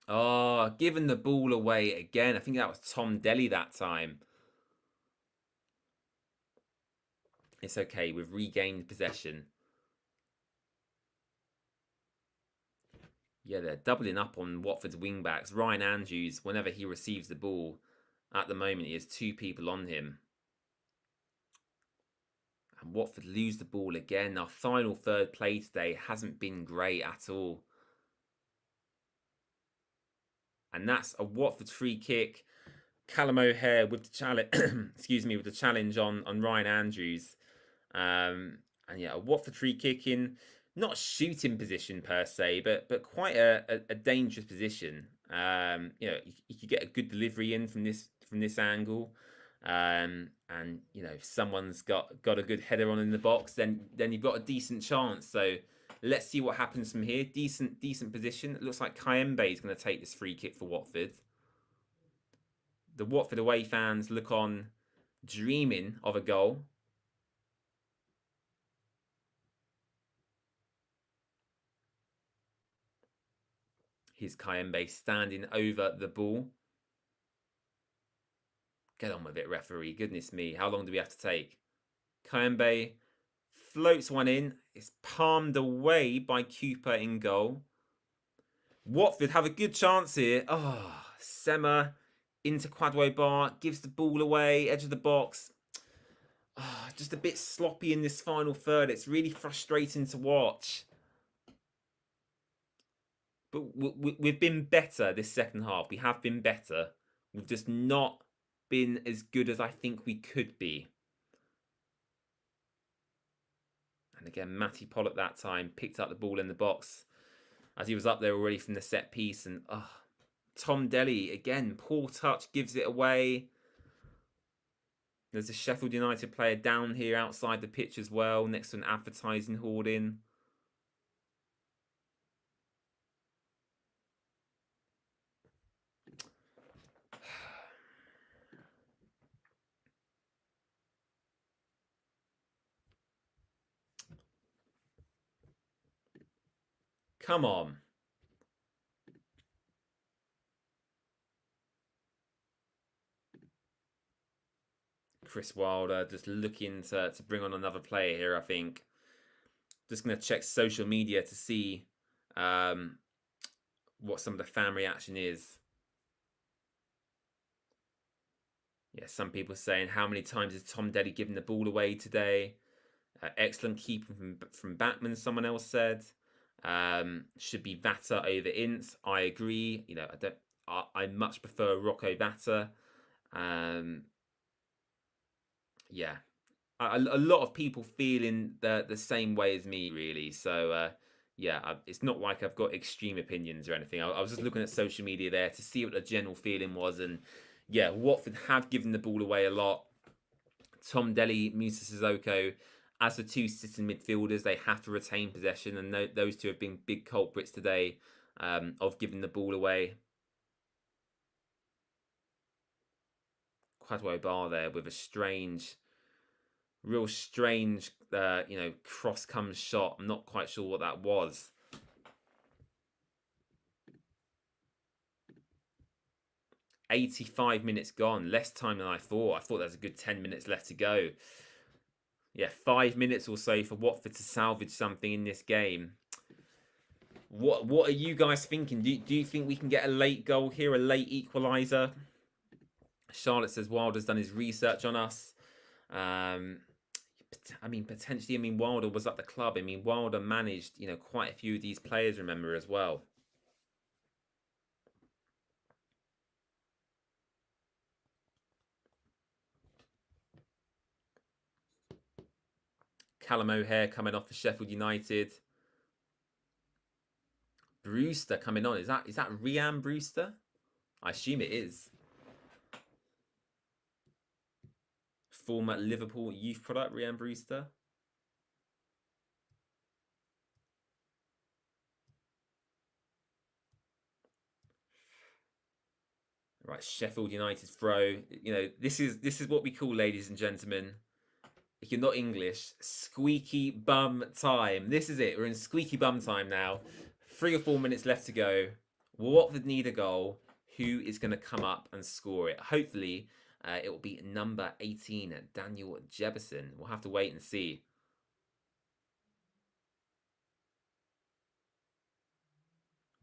Oh, giving the ball away again. I think that was Tom Delly that time. It's okay. We've regained possession. Yeah, they're doubling up on Watford's wing-backs. Ryan Andrews, whenever he receives the ball, at the moment, he has 2 people on him. And Watford lose the ball again. Our final third play today hasn't been great at all. And that's a Watford free kick. Callum O'Hare with the challenge, excuse me, with the challenge on Ryan Andrews. And yeah, a Watford free kick in not shooting position per se, but quite a dangerous position. You could get a good delivery in from this angle. And if someone's got a good header on in the box, then you've got a decent chance. So let's see what happens from here. Decent position. It looks like Kayembe is going to take this free kick for Watford. The Watford away fans look on dreaming of a goal. Here's Kayembe standing over the ball. Get on with it, referee. Goodness me. How long do we have to take? Kayembe floats one in. It's palmed away by Cooper in goal. Watford have a good chance here. Oh, Sema into Kwadwo Bar. Gives the ball away. Edge of the box. Oh, just a bit sloppy in this final third. It's really frustrating to watch. But we've been better this second half. We have been better. We've just not been as good as I think we could be. And again, Matty Pollock that time picked up the ball in the box as he was up there already from the set piece. And Tom Delly, again, poor touch, gives it away. There's a Sheffield United player down here outside the pitch as well, next to an advertising hoarding. Come on. Chris Wilder just looking to bring on another player here, I think. Just going to check social media to see what some of the fan reaction is. Yeah, some people saying, how many times has Tom Delly given the ball away today? Excellent keeping from Batman, someone else said. Should be Vata over Ince. I agree. I much prefer Rocco Vata. Yeah, a lot of people feeling the same way as me, really. So yeah, it's not like I've got extreme opinions or anything. I was just looking at social media there to see what the general feeling was, and yeah, Watford have given the ball away a lot. Tom Delly, Musa Sissoko, as the 2 sitting midfielders, they have to retain possession, and those 2 have been big culprits today of giving the ball away. Kwadwo Bar there with a real strange, cross comes shot. I'm not quite sure what that was. "85 minutes gone, less time than I thought. I thought there was a good 10 minutes left to go. Yeah, 5 minutes or so for Watford to salvage something in this game. What are you guys thinking? Do you think we can get a late goal here, a late equaliser? Charlotte says Wilder's done his research on us. Potentially. Wilder was at the club. Wilder managed, quite a few of these players, remember, as well. Callum O'Hare coming off for Sheffield United. Brewster coming on. Is that Rhian Brewster? I assume it is. Former Liverpool youth product, Rhian Brewster. Right, Sheffield United throw. You know, this is what we call, ladies and gentlemen, if you're not English, squeaky bum time. This is it. We're in squeaky bum time now. 3 or 4 minutes left to go. Watford need a goal. Who is going to come up and score it? Hopefully, it will be number 18, Daniel Jefferson. We'll have to wait and see.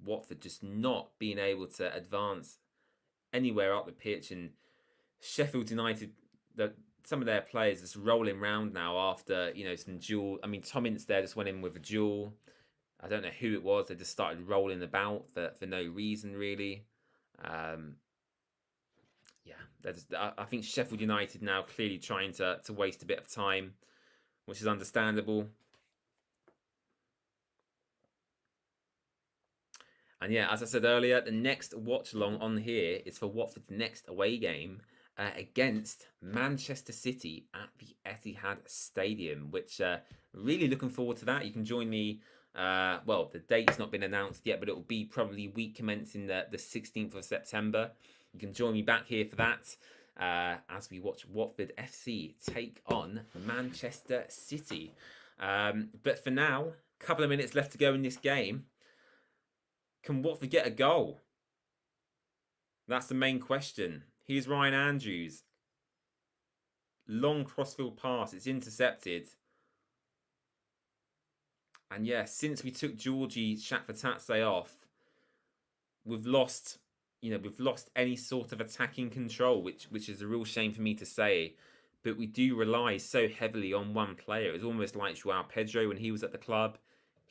Watford just not being able to advance anywhere up the pitch, and Sheffield United, some of their players just rolling around now after, you know, some duel. I mean, Tom Ince there just went in with a duel. I don't know who it was. They just started rolling about for no reason, really. Yeah, I think Sheffield United now clearly trying to waste a bit of time, which is understandable. And yeah, as I said earlier, the next watch along on here is for Watford's next away game against Manchester City at the Etihad Stadium, which really looking forward to that. You can join me. Well, the date's not been announced yet, but it will be probably week commencing the 16th of September. You can join me back here for that as we watch Watford FC take on Manchester City. But for now, a couple of minutes left to go in this game. Can Watford get a goal? That's the main question. Here's Ryan Andrews. Long crossfield pass. It's intercepted. And yeah, since we took Georgie Shakvatatse off, we've lost any sort of attacking control, which is a real shame for me to say. But we do rely so heavily on one player. It's almost like Joao Pedro when he was at the club.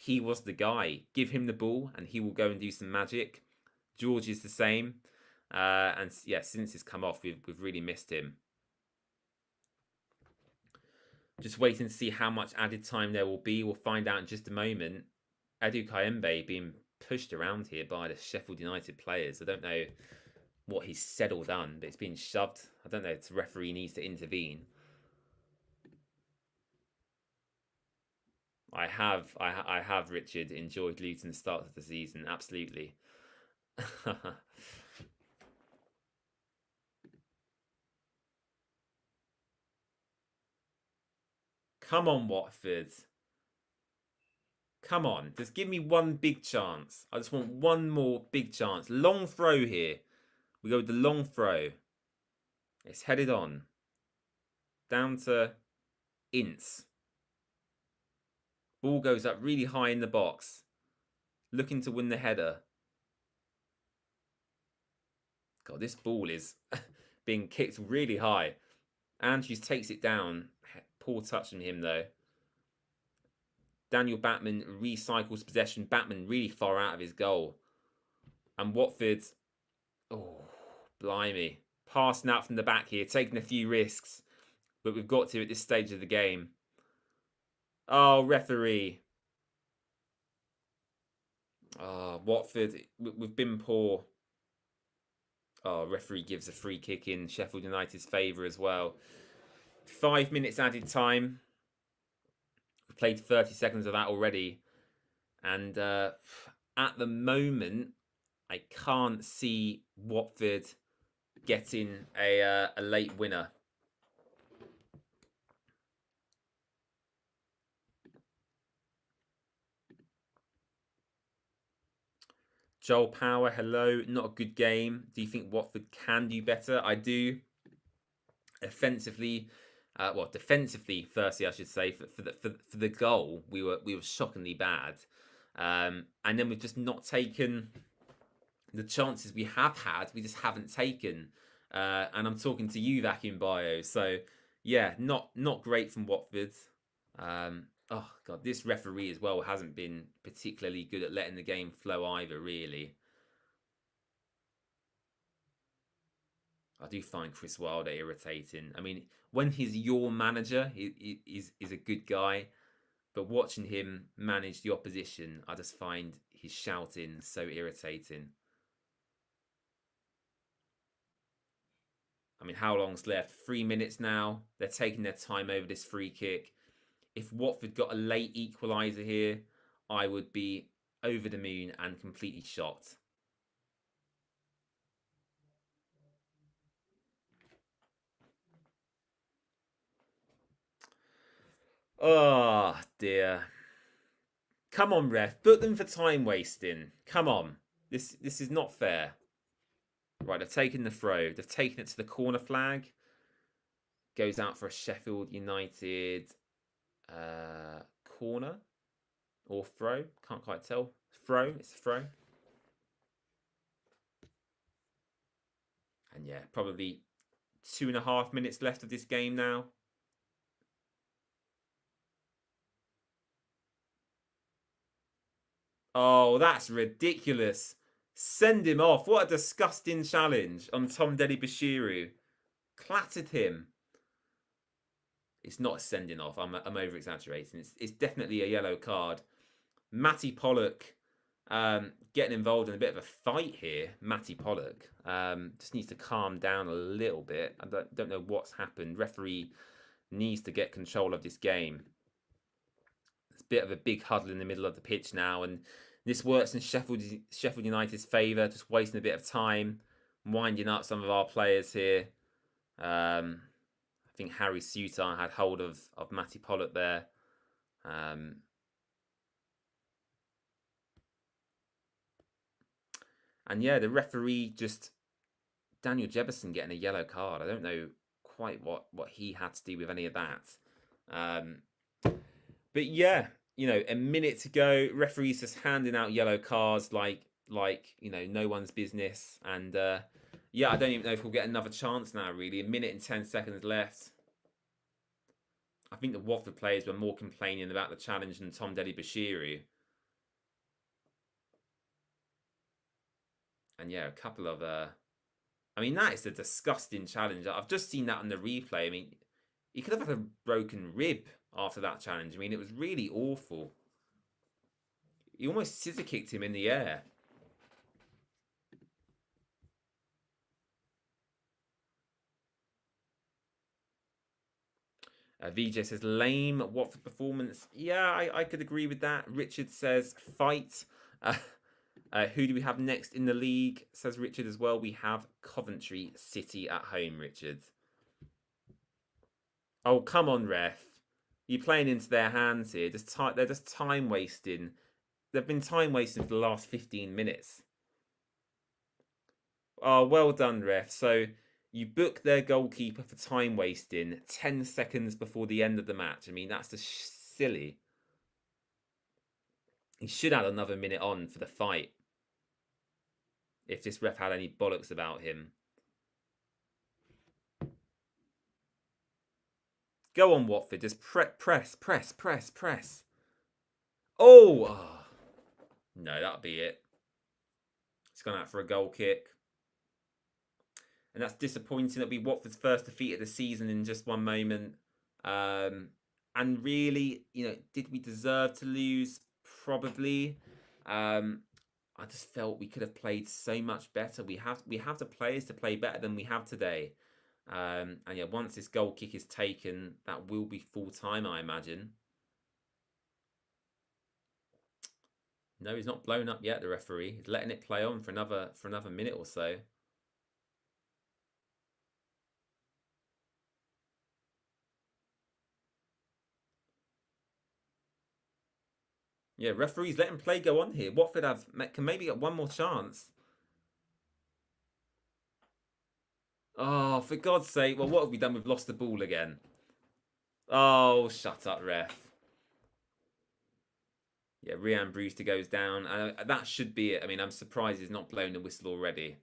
He was the guy. Give him the ball and he will go and do some magic. George is the same. And yeah, since he's come off, we've really missed him. Just waiting to see how much added time there will be. We'll find out in just a moment. Edu Kayembe being pushed around here by the Sheffield United players. I don't know what he's said or done, but it's been shoved. I don't know if the referee needs to intervene. I have, Richard, enjoyed Luton's start of the season. Absolutely. Come on, Watford. Come on. Just give me one big chance. I just want one more big chance. Long throw here. We go with the long throw. It's headed on. Down to Ince. Ball goes up really high in the box. Looking to win the header. God, this ball is being kicked really high. Andrews takes it down. Poor touch from him, though. Daniel Batman recycles possession. Batman really far out of his goal. And Watford, oh, blimey. Passing out from the back here, taking a few risks. But we've got to at this stage of the game. Oh, referee. Oh, Watford, we've been poor. Oh, referee gives a free kick in Sheffield United's favour as well. 5 minutes added time. We've played 30 seconds of that already. And at the moment, I can't see Watford getting a late winner. Joel Power, hello. Not a good game. Do you think Watford can do better? I do. Offensively, defensively, firstly, I should say, for the goal, we were shockingly bad, and then we've just not taken the chances we have had. We just haven't taken, and I'm talking to you, Vacuum Bio. So yeah, not great from Watford. Oh god, this referee as well hasn't been particularly good at letting the game flow either, really. I do find Chris Wilder irritating. I mean, when he's your manager, he's a good guy. But watching him manage the opposition, I just find his shouting so irritating. I mean, how long's left? 3 minutes now. They're taking their time over this free kick. If Watford got a late equaliser here, I would be over the moon and completely shocked. Oh, dear. Come on, ref. Book them for time wasting. Come on. This is not fair. Right, they've taken the throw. They've taken it to the corner flag. Goes out for a Sheffield United corner or throw. Can't quite tell. Throw. It's a throw. And yeah, probably 2.5 minutes left of this game now. Oh, that's ridiculous. Send him off. What a disgusting challenge on Tomdeli Bashiru. Clattered him. It's not a sending off. I'm over exaggerating. It's definitely a yellow card. Matty Pollock getting involved in a bit of a fight here. Matty Pollock just needs to calm down a little bit. I don't know what's happened. Referee needs to get control of this game. It's a bit of a big huddle in the middle of the pitch now, and this works in Sheffield United's favour. Just wasting a bit of time, winding up some of our players here. I think Harry Suter had hold of Matty Pollock there. And yeah, the referee just... Daniel Jebison getting a yellow card. I don't know quite what he had to do with any of that. But yeah, you know, a minute to go. Referees just handing out yellow cards like you know, no one's business. And yeah, I don't even know if we'll get another chance now, really. 1 minute and 10 seconds left. I think the Watford players were more complaining about the challenge than Tomdeli Bashiru. And yeah, a couple of... I mean, that is a disgusting challenge. I've just seen that on the replay. I mean, he could have had a broken rib after that challenge. I mean, it was really awful. He almost scissor kicked him in the air. VJ says, lame Watford performance. Yeah, I could agree with that. Richard says, fight. Who do we have next in the league? Says Richard as well. We have Coventry City at home, Richard. Oh, come on, ref. You're playing into their hands here. They're just time wasting. They've been time wasting for the last 15 minutes. Oh, well done, ref. So you book their goalkeeper for time wasting 10 seconds before the end of the match. I mean, that's just silly. He should add another minute on for the fight. If this ref had any bollocks about him. Go on, Watford. Just press. Oh! No, that'll be it. It's gone out for a goal kick. And that's disappointing. It'll be Watford's first defeat of the season in just one moment. And really, you know, did we deserve to lose? Probably. I just felt we could have played so much better. We have the players to play better than we have today. And yeah, once this goal kick is taken, that will be full time, I imagine. No, he's not blown up yet, the referee. He's letting it play on for another minute or so. Yeah, referees, let him play go on here. Watford can maybe get one more chance. Oh, for God's sake. Well, what have we done? We've lost the ball again. Oh, shut up, ref. Yeah, Rhian Brewster goes down. That should be it. I mean, I'm surprised he's not blown the whistle already.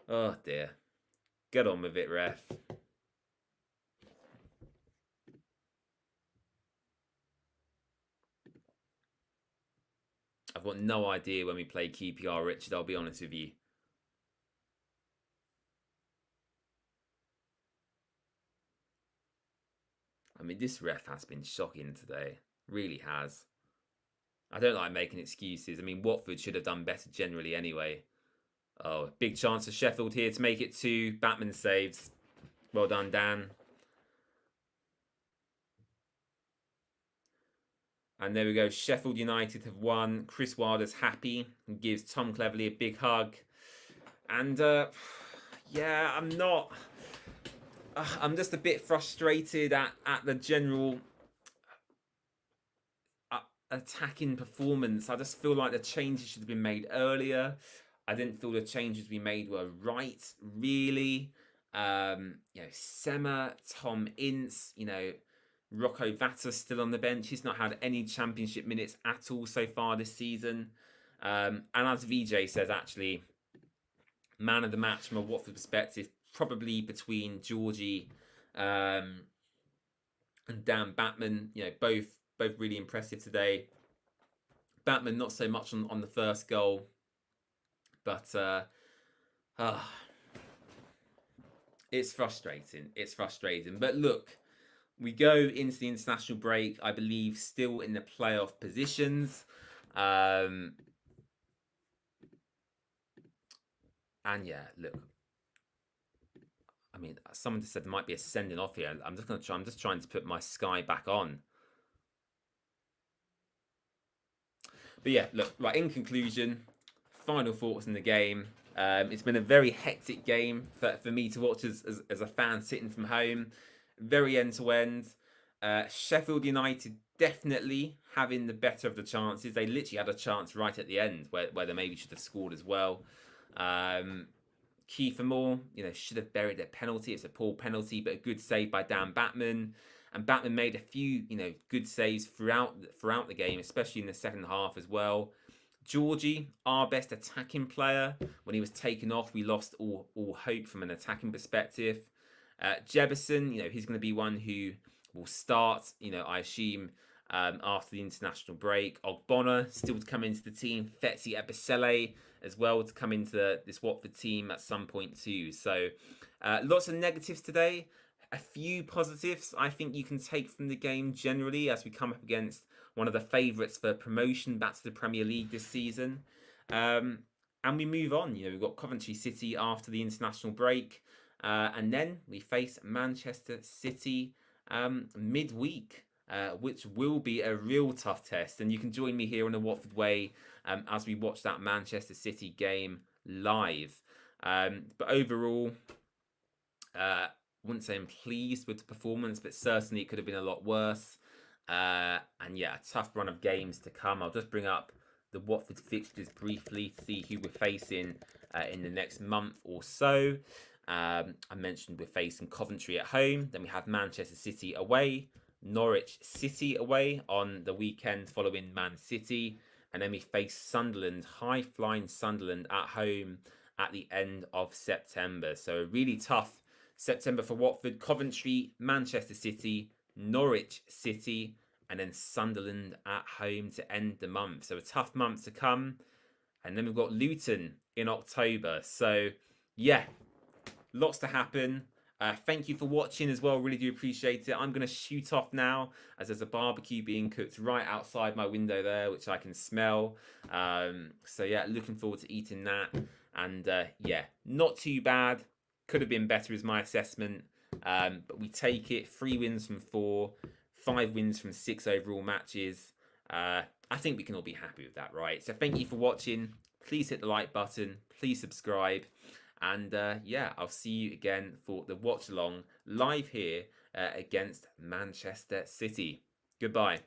Oh, dear. Get on with it, ref. I've got no idea when we play QPR, Richard, I'll be honest with you. I mean, this ref has been shocking today. Really has. I don't like making excuses. I mean, Watford should have done better generally anyway. Oh, big chance for Sheffield here to make it 2. Batman saves. Well done, Dan. And there we go. Sheffield United have won. Chris Wilder's happy and gives Tom Cleverley a big hug. And yeah, I'm not. I'm just a bit frustrated at the general attacking performance. I just feel like the changes should have been made earlier. I didn't feel the changes we made were right, really. Sema, Tom Ince, Rocco Vata's still on the bench. He's not had any championship minutes at all so far this season. And as VJ says, actually, man of the match from a Watford perspective, probably between Georgie and Dan Batman. Both really impressive today. Batman not so much on the first goal, but it's frustrating. It's frustrating. But look, we go into the international break, I believe, still in the playoff positions. And yeah, look. I mean, someone just said there might be a sending off here. I'm just trying to put my Sky back on. But yeah, look, right, in conclusion, final thoughts in the game. It's been a very hectic game for me to watch as a fan sitting from home. Very end-to-end. Sheffield United definitely having the better of the chances. They literally had a chance right at the end where they maybe should have scored as well. Kiefer Moore, should have buried their penalty. It's a poor penalty, but a good save by Dan Batman. And Batman made a few, good saves throughout the game, especially in the second half as well. Georgie, our best attacking player, when he was taken off, we lost all hope from an attacking perspective. Jebison, he's going to be one who will start, I assume, after the international break. Ogbonna still to come into the team. Fetzi Ebisele as well to come into this Watford team at some point too. So lots of negatives today. A few positives I think you can take from the game generally as we come up against one of the favourites for promotion back to the Premier League this season. And we move on. We've got Coventry City after the international break. And then we face Manchester City midweek, which will be a real tough test. And you can join me here on the Watford Way as we watch that Manchester City game live. But overall, wouldn't say I'm pleased with the performance, but certainly it could have been a lot worse. And yeah, a tough run of games to come. I'll just bring up the Watford fixtures briefly to see who we're facing in the next month or so. I mentioned we're facing Coventry at home. Then we have Manchester City away, Norwich City away on the weekend following Man City. And then we face Sunderland, high-flying Sunderland at home at the end of September. So a really tough September for Watford. Coventry, Manchester City, Norwich City, and then Sunderland at home to end the month. So a tough month to come. And then we've got Luton in October. So yeah, lots to happen. Thank you for watching as well. Really do appreciate it. I'm going to shoot off now as there's a barbecue being cooked right outside my window there, which I can smell. So yeah, looking forward to eating that. And yeah, not too bad. Could have been better is my assessment. But we take it. 3 wins from 4. 5 wins from 6 overall matches. I think we can all be happy with that, right? So thank you for watching. Please hit the like button. Please subscribe. And yeah, I'll see you again for the watch along live here against Manchester City. Goodbye.